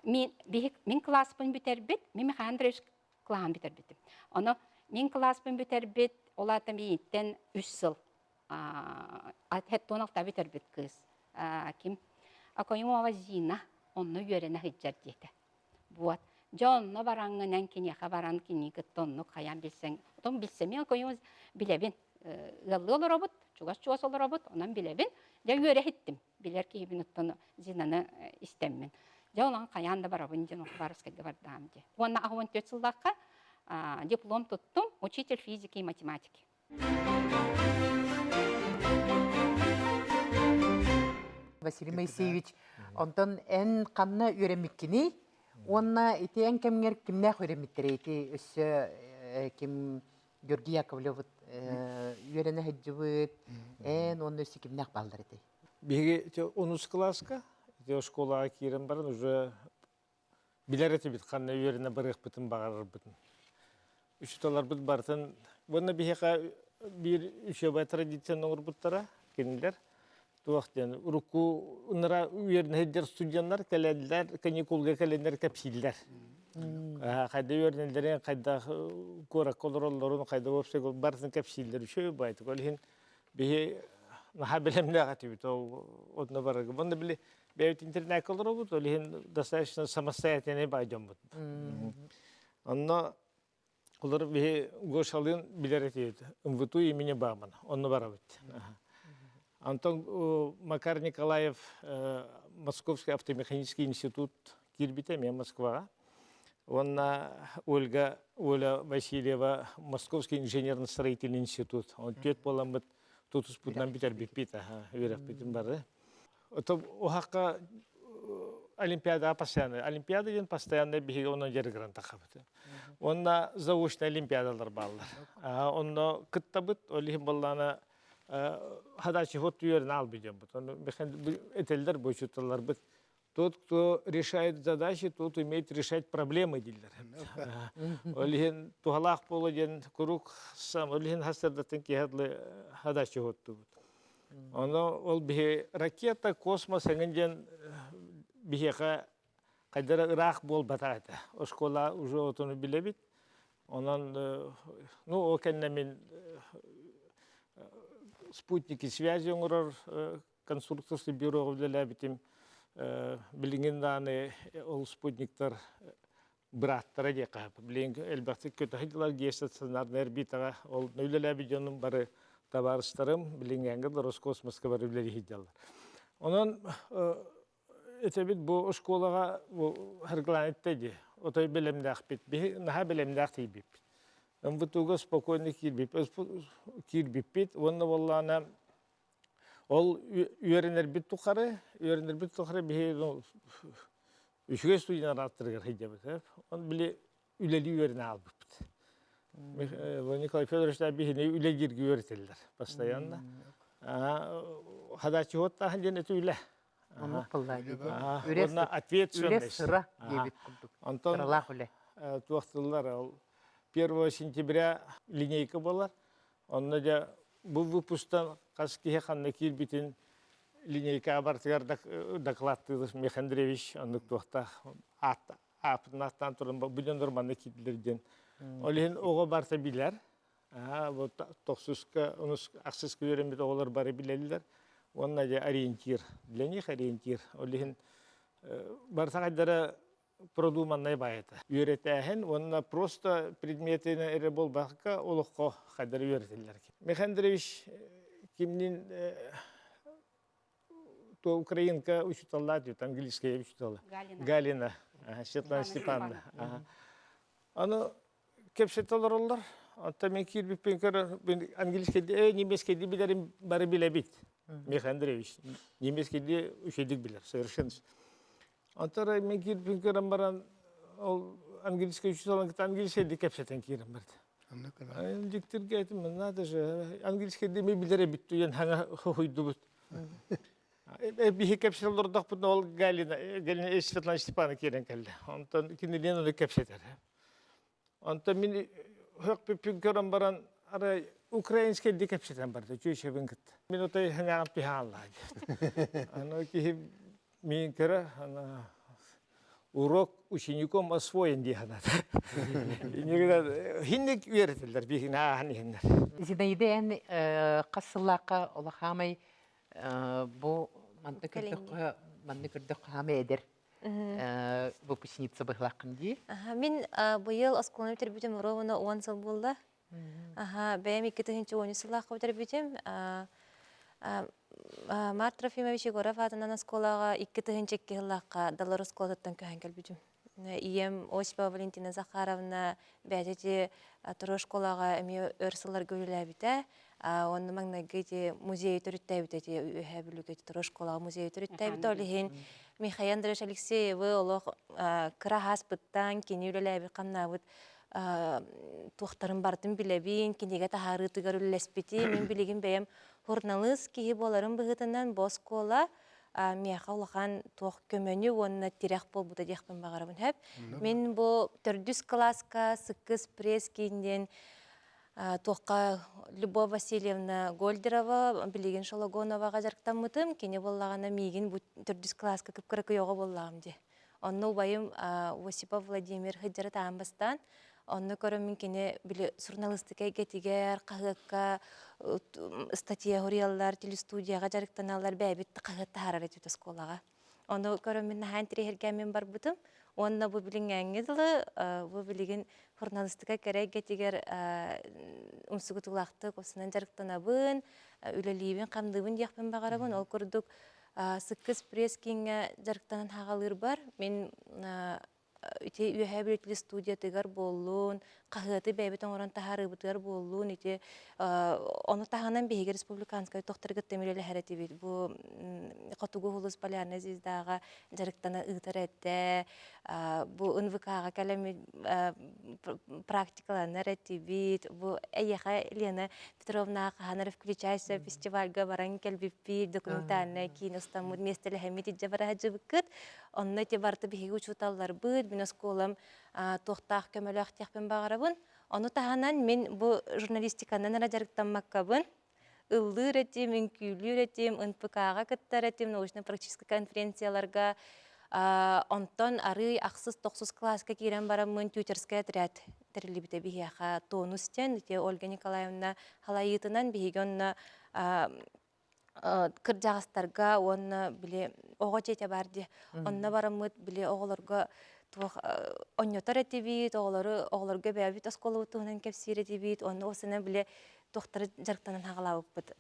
Мен класспын бітербет, мен Михаил Андреевич клағын бітербетім. Оны мен класспын бітербет, олаты мейттен 3 сыл. Хәттонақта бітербет кыз. Ким Акоимова Зина, оны үйерені хыджар деді. Вот. Жонно бараңынан кенеха баран кені кіттонны қаян білсең. Отон білсемен Акоимова білебен. Ғылы олар обыт, чуғас олар обыт, онан білебен. Жа үйері хеттім. Білер кейбін ұттыны Зинаны істеммен. Жа олан қаянда барабын жен Хабаровскайға бардам де. Онна ағуын 4 сылдаққа диплом тұттым, учитель физики и математики. Василий Моисеевич, онтон эн қанна үйреміккені, онна итен кемгер кимнәк үйреміктері, өсі ким Георгий Яковлевыт үйрене хеджібіт, эн оны өсі кимнәк балдар еді. Беге 10 класска, школаға кейрен барын, уже білер әті біт, қанна үйрене барық бітін бағарыр бітін. Үшіталар біт бартын, бұны беге bir üçe tradisiyon olur buttara kendiler. Tuğakten uruku onlara uyarın hediyer stüdyanlar kalediler kanikulga kalender kapsiller. Kayda uyarınların kayda korak olurlarını kayda opsek barsın kapsiller üçe baytık. Olihin bir nahabelemle katibit o odna barık. Bunda bile bir internet olur bu. Olihin достаточно самостоятельный baycam bu. Anna Олар бе гошалын билерет еді. МВТУ имени Бамана. Онны барабыт. Антон Макар Николаев Московский автомеханический институт кирбите мен Москваға. Онна Оля Васильева Московский инженерно-строительный институт. Он төт боламыт тутус путнан битер биппит, үйрек битин бары. Это ухакка олимпиада постоянно. Олимпиада ден постоянно биһиге онон жер гранта хабыты. Онна заочный олимпиадалар баллар. Онно кыттабыт олихим баллана хадачи хот үйерін ал биден бут. Оны этелдер бойчуталар быт. Тот, кто решает задачи, тот умеет решать проблемы дилер. Олихин тухалах полоден курук сам олихин хастердатын кехадлы хадачи хот бут. Оно ол бихе ракета космос энгенден бихеха кайдара ырах бол батата. Школа уже отуну билебит. Онан ну окенне мен спутники связи оңорор конструкторский бюро билебитим билинген даны ол спутниктер браттары дека билинг элбакты көтөһүлөр геостационарный орбитага ол нөлелеби жонун бары товарищарым билингенге Роскосмоска бары билери хидалар. Онан этебит бу школага бу харгланеттеди. Отой билемдак бит. Наха билемдак тийбит. Бутуга спокойно кирбит бит. Онна боллана ол үйренер бит тухары бихе үшүгө студиялар аттыргар хидебит. Он биле үлели үйрене албыт. Николай Федорович да бихине үлегирги үйретелдер постоянно. Хадачи хотта ханден эти үле. Оны кыллайды. Онна ответственность. Үлес сыра дебит курдук. Антон Сыралах үле. туактылар 1 сентября линейка болар. Онна да бу выпустан каскихе ханна кирбитин линейка абартыгар докладты Михандрович аннык туакта апнаттан туран бүлөндөр манны кидлерден. Олин ого барса билер. Вот токсуска, унус аксыска үйренбет оголар бары билелер. Онна же ориентир. Для них ориентир. Олин барса кайдара продуманный байта. Үйретәһен, онна просто предметіне эре болбаққа олыққа қайдар үйретелер. Михандрович кимнин то украинка учитала, английская учитала. Галина. Светлана Степановна. Аны кепсеталар олар. Ата мен кирбиппен көрөр английскеде, немецкеде билерим бары билебит. Михандрович. Немецкеде үшедик билер, совершенно. Антара мен кирбиппен көрөм баран ол английский учиталан кыт английскеде кепсетен кирем барды. Диктерге айтым, надо же, английскеде мен билере битту, ен хана хойду бут. Бихи кепсеталар дақпын ол Галина Светлана Степановна керен келді. Антон кинелен оны кепсетер. Антон мен hökpüpün görən baran ara ukrainske dikepseten barda çöşebin git. Min otay hanağam pihanla. Ano ki min kere ana урок ученикам освоен дихана. Инегдер хинник үйретелер бихин хиннер. Зинаиден касыллакка олахамай бу мандыкырдык хамедер. Выпускница быхлакын ди. Мен быйыл осколны битербитим ровно 10 жыл болды. Бәйем 2-нче сыллакка битербитим. Март Трофимович Егоров атынан осколага 2-нче сыллакка Долорос колоттан көһән келбитим. Ием Осипова Валентина Захаровна бәҗәте Торошколага эми өрсылар гөлләр бите. Он магнагыйти музей төрүттәй бите үһәбүлүгә Торошколага музей төрүттәй бите олиһин. Михаил Андреевич Алексеевы олох кырахас быттан кенүлеләби камнабыт тухтарын бартын билебин кинеге тахары тыгаруллеспити мен билигин бәем журналист киһи боларын быгытынан боскола мияхаулахан туох көмөнү онна тирах болбута дияхпын багарабын хэп мен бу 4 класска сыккыс пресс кийинден Тоққа Любовь Васильевна Гольдерова, Билеген Шологоноваға жарықтамытым, кене боллағана мейгін 4 класска күпкірі йоға боллағым де. Онны убайым Осипов Владимир Хыджары таамбастан, онны көрімін кене журналистика кетігер, қағыққа, статья хориялар, телестудияға жарықтаналар бәйбетті қағытты харар етуді сколаға. Онны көрімін нәхән тірехергәмен бар бұтым, онна бу билингәңгедылы, бу билеген журналистика керек кетигер умсугутулакты косынан жарыктанабын, үлелибин камдыбын дияқпен багарабын, ол көрдүк сыккыс пресс кийинге жарыктанан хагалыр бар. Мен үте үйәбілетілі студия тыгар болуын, қағыты бәйбет оңыран тахары бұтығар болуын ете оны тағынан бейге республиканскай тоқтыргыт темірелі әрәті бейді. Бұл қотуғы хулыс полярный звездаға жарықтана ұйтар әтті, бұл НВК-ға кәлемі практикаланы әрәті бейді. Бұл әйеға Елена Петровна қағанар включайся фестивальға баран кәлбіппей документальный кейін ұстамуд местелі әмет етже бара әджі бүкіт. Онны те барты бейге учуталар бұд, мен осколам тоқтақ көмөлі ақтияқпен бағарабын. Оны тағанан мен бұл журналистиканан ара жарықтанмаққабын. Ыллыр этим, инкүлүр этим, НПК-га кыттар этим, научно-практический конференцияларга, онтон ары ақсыз тоқсыз класска кирен барамын тютерский отряд тірілібіте бігеға тонустен, Ольга Николаевна халайытынан бігегенна кыржағыстарға онна біле оға жете барды. Онна барамыд біле оғыларға оннотар этибит, оғыларға бәбит осколы ұтығынан кәпсир этибит, онна осына біле тоқтары жарықтанын хағалауып бұд.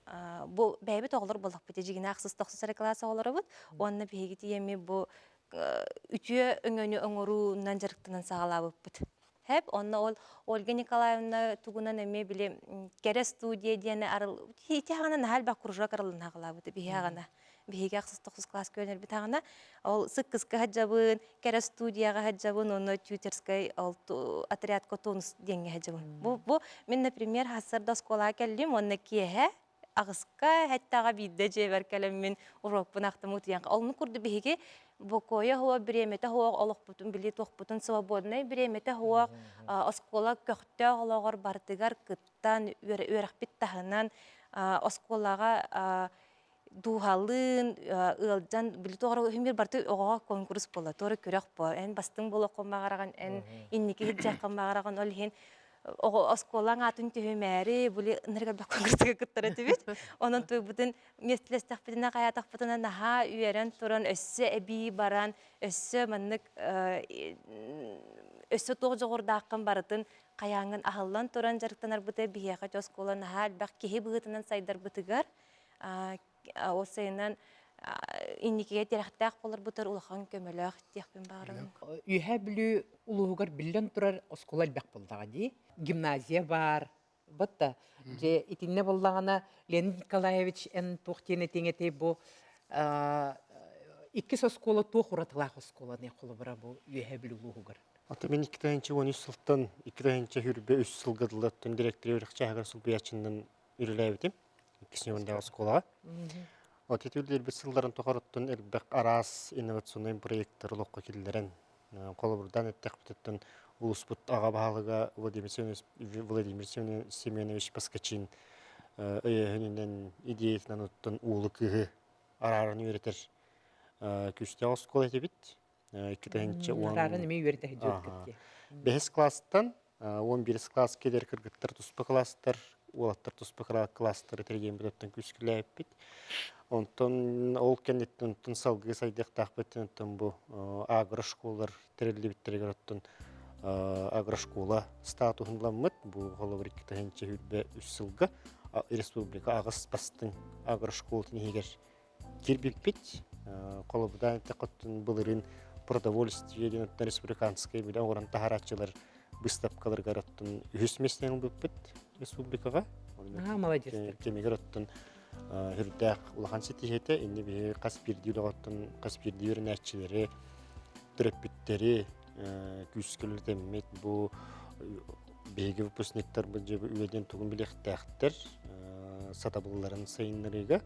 Бұл бәйбіт оғылар болық бұд. Ежігіне ақсыз тоқсыз класс оғылары бұд. Онына бейгіті еме бұл үтіе өңөні өңіруынан жарықтанын сағалауып бұд. Хәп, онына ол Ольга Николаевна тугунан эме биле кере студия дияны арыл. Хейте ағана хәл бақ күржак арылын хағалауып бұд. Бейге ағана. Бейге ақсыз тоқсыз класс көнер біт ағана. Ол сыққызға хаджабын, кере студияға хаджабын, оны тютерскай отрядқа тонус денге хаджабын. Бұл мен, например, хасырда сколаға кәлдім, оны кеге ағысқа хәттаға бейді жебер кәлем мен урокпын ақтым ұтыянға. Олыны күрді бейге бокоя хуа биремете хуа олық бұтын біле тоқ бұтын свободный биремете хуа оскола көқті олығыр бардығар кыттан өрәқ бит тағынан осколаға дуғалын, ұлжан, білі тоғыры өмір барды оғаға конкурс бола, торы көрек бол. Ән бастың болы қомағараған, ән иннеке хиджақ қомағараған ол хен осколаң атын түйімәрі, бұлі нырғалбақ конкурсыға күттір әтібет. Оның той бұтын местілестіқ бітіне қаятақ бітіне наға үйерен тұран, өссі әбей баран, өссі маннық өссі тоғы жоғырдақын барытын қаяңын ағылан тұран жарықтанар бұты бейеға оскола наға әлбәқ кеге бұғытынан сайдар бұтығар. Осайынан инникеге терақтақ болар бұтыр ұлақан көмеліғ тияқпен бағырын. Үйә білі ұлығығар білін тұрар оскола әлбәқ болдаға дей. Гимназия бар. Бұтта. Итінне болдағана Леонид Николаевич ән тоқтен етеңетей бұл иккес оскола тоқ ұратылақ оскола не қолы бұра бұл үйә білі ұлығығар. Ата мен 2-13 сылттан 2-13 хүрбе 3 сылғадылаттың директоры өріқчі ағар сыл бұячынның үріләйбетім. Кисневандагы школага. Вот эти люди без сылдарын тоқарыттын элбек арас инновационный проекттар лоққа келдерен. Қолыбырдан әттәқпеттен улуспут аға бағалыға Владимир Семенович Паскачин өйінен идеятынан ұттын улы күйі арарын өретер күште школа ете бит. Арарын еме өреті жүр кетке. 5 класстан 11 класс келер кіргіттер тұспы класстар олаттар тұспықыра класстары тәрген бұдаттан күскілі әппет. Онтын ол кәнеттен ұнтын салғы сайдықтақ бәттен ұнтын бұл агрошколар тәрелі біттерге ұнтын агрошкола статуғынламыд. Бұл ғолы 2-тәхенче хүрбе үш сылғы республика ағыс бастың агрошколатын егер кербеппет. Қолы бұдан әттіқаттың бұлырын продовольствие денеттен республиканскай білен оған тахаратчылар выставкалар гараттын үхісместен бұппет республикаға. Молодец. Кемегер оттын хүрдәқ улахан сетихеті, инде бе қаспирді ұлағаттын қаспирді өрін әтчілері, түреппеттері, күскілер тәммет бұл бейгі выпускниктар бұл жебі үйеден тұғын білектәқтір сатабылыларын сайынларыға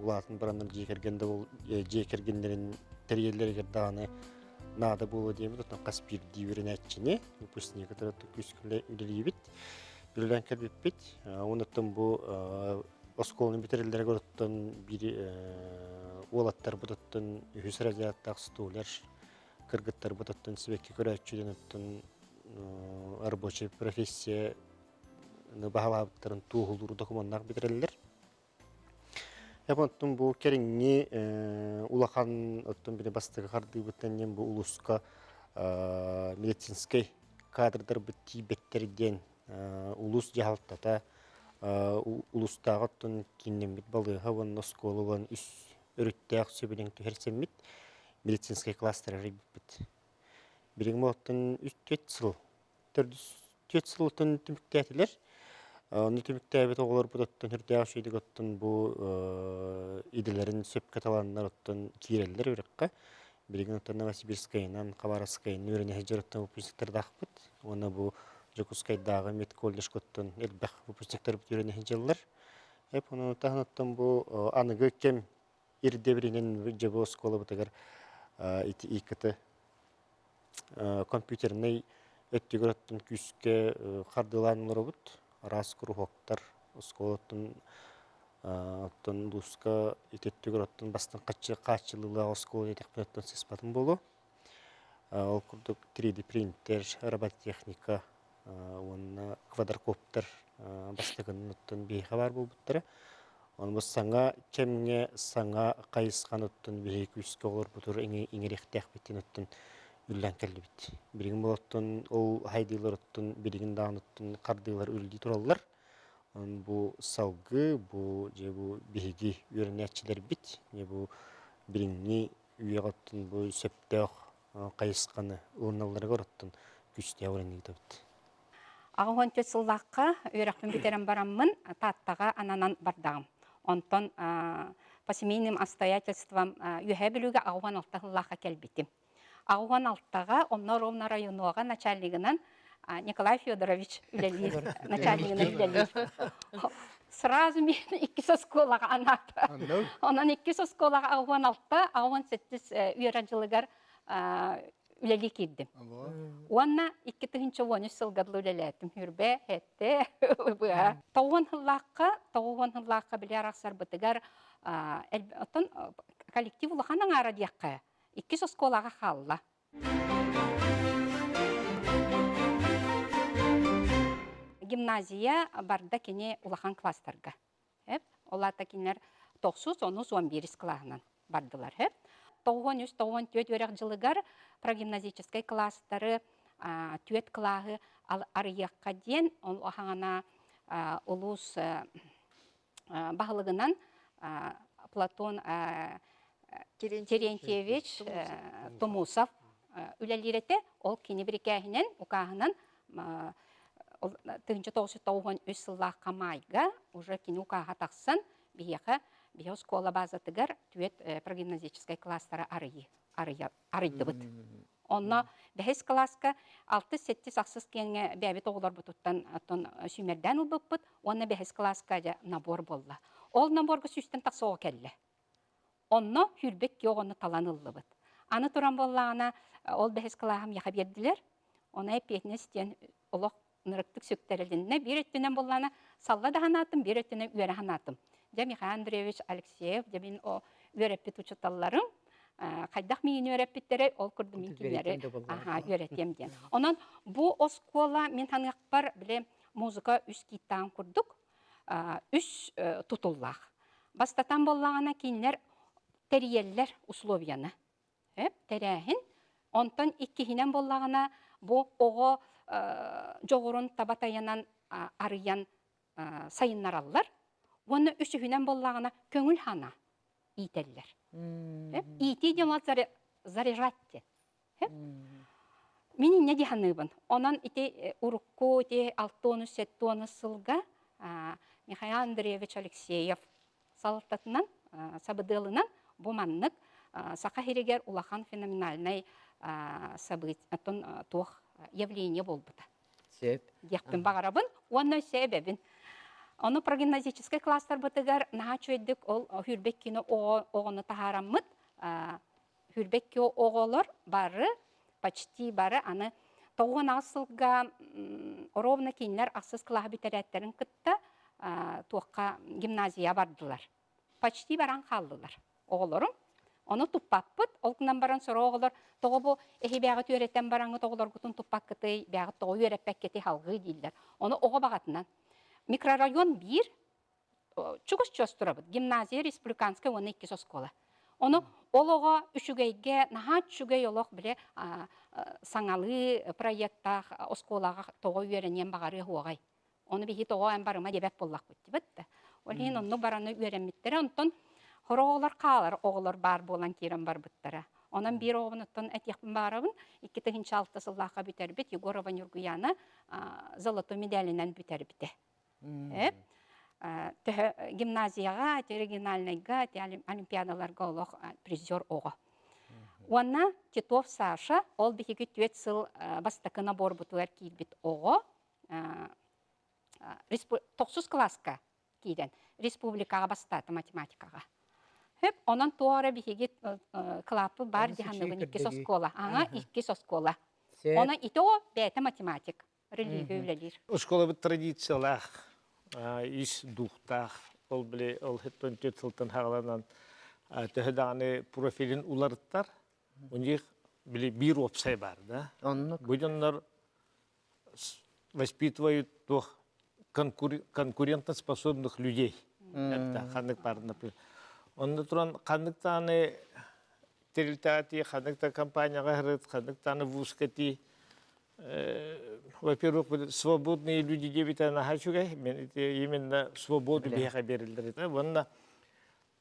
улатын бұраннар жекергендерін тәрелері дағаны нада болу дейміз, оттан қаспирді өрін әтчіне выпускниктар күскілер үлелейбет. Үлілен кәлбеппет, оныттың бұл осколының бітерелері көріттің бір олаттар бұдыттың үхіс радиаттақ столер, кіргіттар бұдыттың себекке көрәтчіден ұттың рабочий профессия бағалабыттарын туғылдыру документнақ бітерелер. Оныттың бұл кәріңне улақан ұттың бір бастығы қарды бұттаннен бұл ұлысқа медицинский кадрдар бұтті беттерден улус жағалттата улустағы тұн кеннен бит балыға оның осколы үс өріттәқ сөбінің түхерсеммет медицинский класстары бит. Бірің мұқтың 3-4 сыл, төт сылытын түміктәтілер. Оны түміктәбет оғылар бұдаттан үрдәғ шүйдік оттын бұл иделерін сөп каталанлар оттан кирелер өрекқа. Бірігін оттан Новосибирскайынан, Хабаровскайынан өріне әжер оттан выпускниктар дақпыт. Оны бұл Жокускайдағы медколледж оттан әлбәқ выпускниктар бұт өріне әжерлер. Оны тағын оттан бұл анығы кем ирдебірінен жабы осколы бұтығар икіті компьютерный өттігір оттан күске қардыланылыр бұд. Раз кругоктар осколоттан оттан луска итеттігір оттан бастан қачылыла оскол етекпен оттан сеспатын болу. Ол күрдік 3D принтер, робототехника, квадрокоптер бастығының оттан бейхі бар бұл бұттары. Оны бұл саңа кемге саңа қайысқан оттан бейхі күске олар бұтыр еңеректәқ беттен оттан үллән кәлі бит. Бірігін бұл оттан ол хайдылар оттан бірігін дағын оттан қардылар үлді тұралылар. Бұл салғы, бұл бейгі өрінәтчілер бит. Бұл бірігіні үйеғ оттан бұл сөптеғ қайысқаны ұлыналарға оттан күште өрінегі бит. Ағуан төт сыллаққа өрәқпен бітерен барамын, таттаға ананан бардағым. Онтон по семейным обстоятельствам үйе білуге ағуан алтағыллаққа кәлбетім. Ағуан алттаға Омна Ровна районуға начальнигынан Николай Федорович Үлелиев, начальнигынан Үлелиев. Сразу мен 2 сосколаға анаты. Онан 2 сосколаға ағуан алтта, ағуан сеттіз үйеражылығар Үлелі кейдім. Онна 2-13 сылғадлы үлеләтім. Хүрбе, әтті, бұға. Тауын хыллаққа біле арақсар бұтығар коллектив ұлықанын ара дейққа. 2 сосколаға қалла. Гимназия барда кене улахан кластарға. Олата кенер 9-11 клағынан бардылар. 9-3-9-4 өрек жылығар прогимназическай кластары, түйет клағы арыяққа ден, олағана ұлыс бағылығынан Платон Терентьевич Томусов үләлерете ол кені бір кәхінен ұқағынан 1993 сыллаққа майға уже кені ұқаға тақсан бейеқі школа базатығар түйет прогимназическай кластары арыйды бұд. Онна бәхес класска 6-7 сақсыз кенге бәбет оғылар бұтыттан сүймерден ұл бұд, онна бәхес класска набор болла. Ол наборға сүстен тақсуға кәлі. Онно хүрбек yoğunu talanıllı bud. Anı turan bollağına ol behes kılağım yaqa berdiler. Ona hep etine siten oluq nırıktık sökterildiğine bir ettiğinden bollağına salla da hanatım, bir ettiğinden üyere hanatım. Mikhail Andreevich Alekseyev, demin o üyerepit uçutallarım. Qaydaq meyin üyerepitleri ol kurdu minkinleri üyeretiyem diyen. Onun bu oskola min tanıqbar bile muzika üst kittan kurduk. Üst tutullaq. Bastatan bollağına kinler teriyeller uslovyanı. Terehin. Ondan ikkihinen bollağına bu oğu жоғырын табатаяnan арыян сайыннар аллар. Оны үшіхінен боллағына көңіл хана ителлер. Ити демал заряжатте. Менің не диханыбын? Онан ите урукку, ите 6-7 сылға Михаил Андреевич Алексеев салаттатынан, сабыдылынан буманнык сақа херегер улахан феноменальный тух явление болбыта. Дияқпен бағарабын, оны себебін. Оны прогимназический кластар бұтығар наға чөйдік ол хүрбеккені оғыны тахараммыд. Хүрбекке оғылар бары, почти бары, аны тоғын асылға ровна кейінлер асыз қылағы бітәрәттерін күтті туаққа гимназия бардылар. Почти баран қалдылар оғыларым. Onu tuppapпыт, олкынан баран сора оғылар, тоғы бұл әхи бәғіт үйреттен бараңы тоғылар күтін туппақ кіті, бәғіт тоғы үйреппәк кеті халғы дейділер. Оны оғы бағатынан. Микрорайон 1, чүгіс чөс тұрабыд, гимназия республиканская, оны 2 соскола. Оны олығы үшігейге, наға үшігей олық біле саңалы проекттақ, осколаға тоғы үйренен бағары оғай. Оны бейі тоғы ән барыма дебәп боллақ бұтты бітті. Олейін оны бараны үйренметтері, онтон Хороғылар қалар, оғылар бар болан керен бар бұттара. Онан бир оғыныттан әтияқпын барабын, 2006 сыллаққа бүтербет, Егорова Нюргуяна золотой медалінен бүтербіті. Гимназияға, региональныйға, олимпиадаларға олық призер оғы. Онна Титов Саша, ол бігігі түйет сыл бастықына борбутуар кейлбіт оғы, 9 класска кейден, республикаға бастаты математикаға. Онан туара бігігі клапы бар диханығын 2 соскола. Аңа 2 соскола. Онан ито бәті математик, религия өлелер. Школа бит традициялах, иш духтах, ол біле, ол хеттон тетсылтын хағаланан төхедағаны профилин уларыттар, уних біле бир опсай бар, да? Буденлар воспитывают тух конкурентоспособных людей. Это ханнык бар, например. Онда туран ханныктаны терилтати, ханныкта компанияға хырыт, ханныктаны вузкати. Во-первых, свободные люди дебита на хачугай, именно свободу беха берилдер. Вонда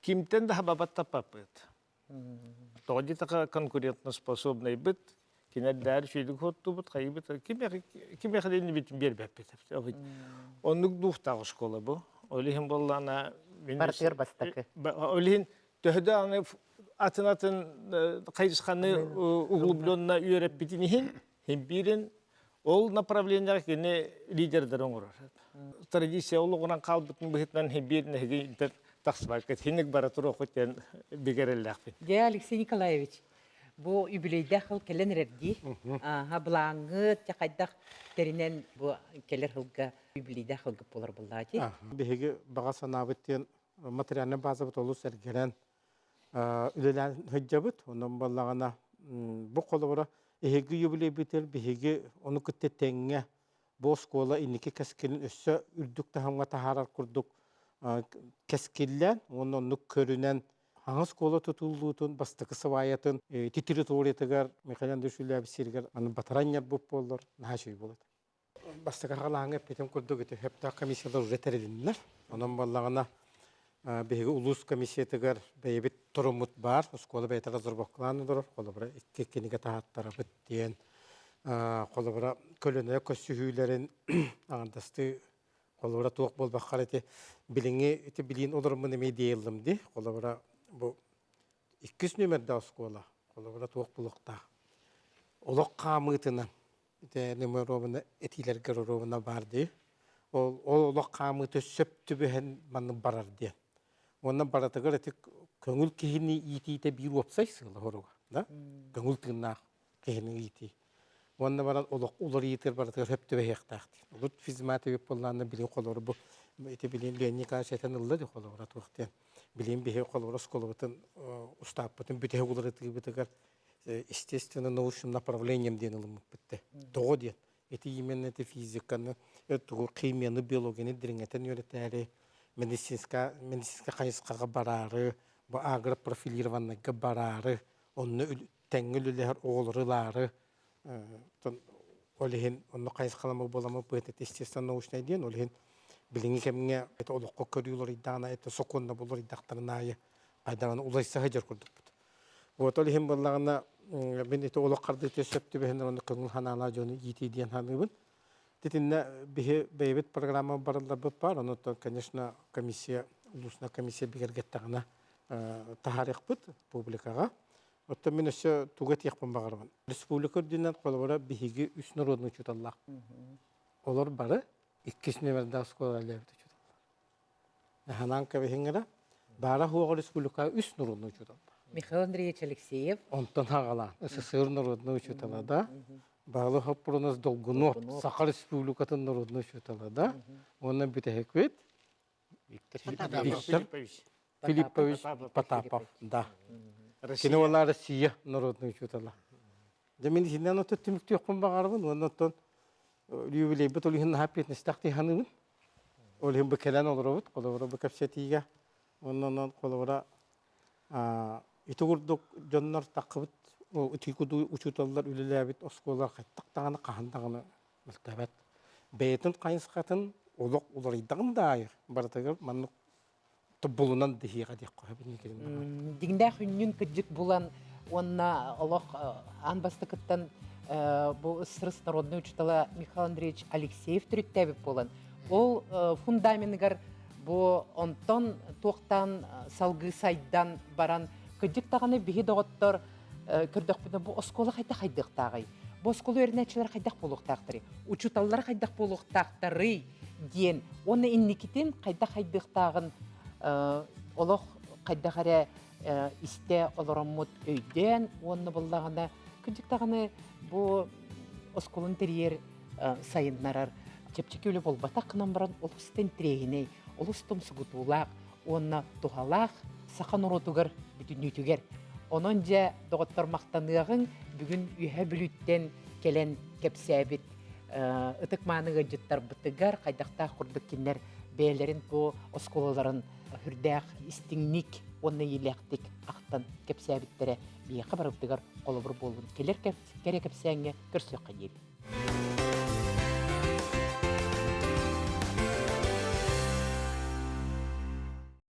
кимтен да хабабат тапапыт. Тоди така конкурентоспособный бит, кинәддәр шейлік хотту бит, хайбит, кимя хаден бит бербәп бит. Оннук духтагы школа бу. Олихин боллана Бартыр бастакы. Олихин төһдә аны атын кайсыханы углубленна үйрәп битинин, hem birin ol направлениях гене лидердер оңгор. Традиция улугунан калбытын быһытнан hem birin хеге таксыбак хинек бара туру хөтен бигерелләхпин. Де Алексей Николаевич, бу юбилейдә хыл келенерди. Хаблаңы тәкайдак теринен бу келер хылга юбилейдә хылга булар буллати. Беге бага санабыттен материальный база бутолу сергелен үлелән хөҗҗәбит, оннан баллагана бу колыбыра Эһиги юбилей бител биһиги ону кытте теңге бу школа инники кескилин өссө үрдүк тахамга тахарар курдук кескиллен онну көрүнен аңа школа тутулуутун бастыкы сыбаятын территориятыгар механян düşүлөб сиргер аны батараннар буп болдор нахашый болот бастыка халаңы петем курдук эте хепта комиссиялар жетерилиннер онун баллагына биһиги улус комиссиятыгар бейбит турумут бар, школа бейтара зорбокланы дурор, колобра иккениге тахаттара бит диен, колобра көлөнө көссүһүлөрүн аңдасты колобра туок болбаккар эти билиңи эти билин олормун эме дейилдим ди, колобра бу 2 нөмөрдө школа, колобра туок булукта. Олок камытына эти нөмөробуна этилерге робуна бар ди. Ол олок камыты сөптүбүһен маны барар ди. Оннан баратыгар этик көңүл кихини итите бир опсайсың хорога, да? Көңүл тынна кихини ити. Оннан барат олок улар итер баратыгар хөптөбө хектакты. Улут физматы беп болланы билин колору бу эти билин леника шетен ылды ди колору туктен. Билин бихе колору школабытын устаппытын бүтө уларытыгы битигер естественно научным направлением денилим битте. Того ден. Эти именно эти физиканы, эту химияны, биологияны дириңетен үйрөтәри. Медицинска кайыскага барары, бу агро профилированныйга барары, онны тәңгүлүләр оолорылары, олихин онны кайыскаламы боламы бу эти естественно научный ден, олихин билиңи кемге это олокко көрүлөр идана, это соконна болор идактарынайы, айдаганы улайса хажар курдук. Вот олихин боллагына мен эти олоккарды төсөптү бехен онны көңүл ханала жону ити диен ханыбын. Тетинне бейбит программа барылар бар, оно то, конечно, комиссия, улусна комиссия бигергеттагына тахарык бит публикага. Отто мен өсө тугат якпын багармын. Республика динен колбора биһиги 3 народный чуталлак. Олар бары 2 нөмөрдө школа лебит чуталлак. Хананка бехингера бара хуга республика 3 народный чуталлак. Михаил Андреевич Алексеев. Онтон хагала. СССР народный чуталлада. Bağlı hapurunuz dolgunop, Sakar Respublika'nın narodını şutaladı. Onun bir tekvit Viktor Filipovich Потапов, да. Kini onlar Rusya narodını şutaladı. Demin içinden o tümlük yapım bağırın, ondan yubiley bu tolihin hapet nestakti hanımın. Olihim bekelen olur kolora bekapsetiga. Ondan kolora itugurduk jonlar takıbıt o ütikudu uçutallar ülelebit oskolar kattaqtağını qahandağını mültebet. Beytin qayınsqatın olaq ularıydağın dair. Baratagır manlık tıbbulunan dehiga deyik qoya bilin kelim. Dingda hünnün kıcık bulan онна олох анбастыкыттан бу сырыс народный учителя Михаил Андреевич Алексеев түрүттәбип болан. Ол фундаментгар бу онтон тоқтан салгы сайдан баран кыдык таганы биги доготтор көрдөкпүнө бу оскола кайда хайдыктагы. Бу оскола өрнәчләр кайдак булуктактыры. Учуталлар кайдак булуктактыры диен. Оны инникитин кайда хайдыктагын олох кайда гаре исте олороммут өйден оны буллагына кыдык таганы бу осколун терьер сайыннарар чепчекөлө болбата кынан баран олустен трегине олустум сугутулак онна тухалак сахан урутугар бүтүнүтүгер онон же доготтор мактаныгын бүгүн үйө бүлүттен келен кепсәбит ытык maaныгы жыттар бытыгар кайдакта курдук кинер бээлерин бу осколаларын хүрдәк истиңник онны илектик актан кепсәбиттере бия хабарыптыгар колобур болун келер керек кепсәңге көрсөк кайып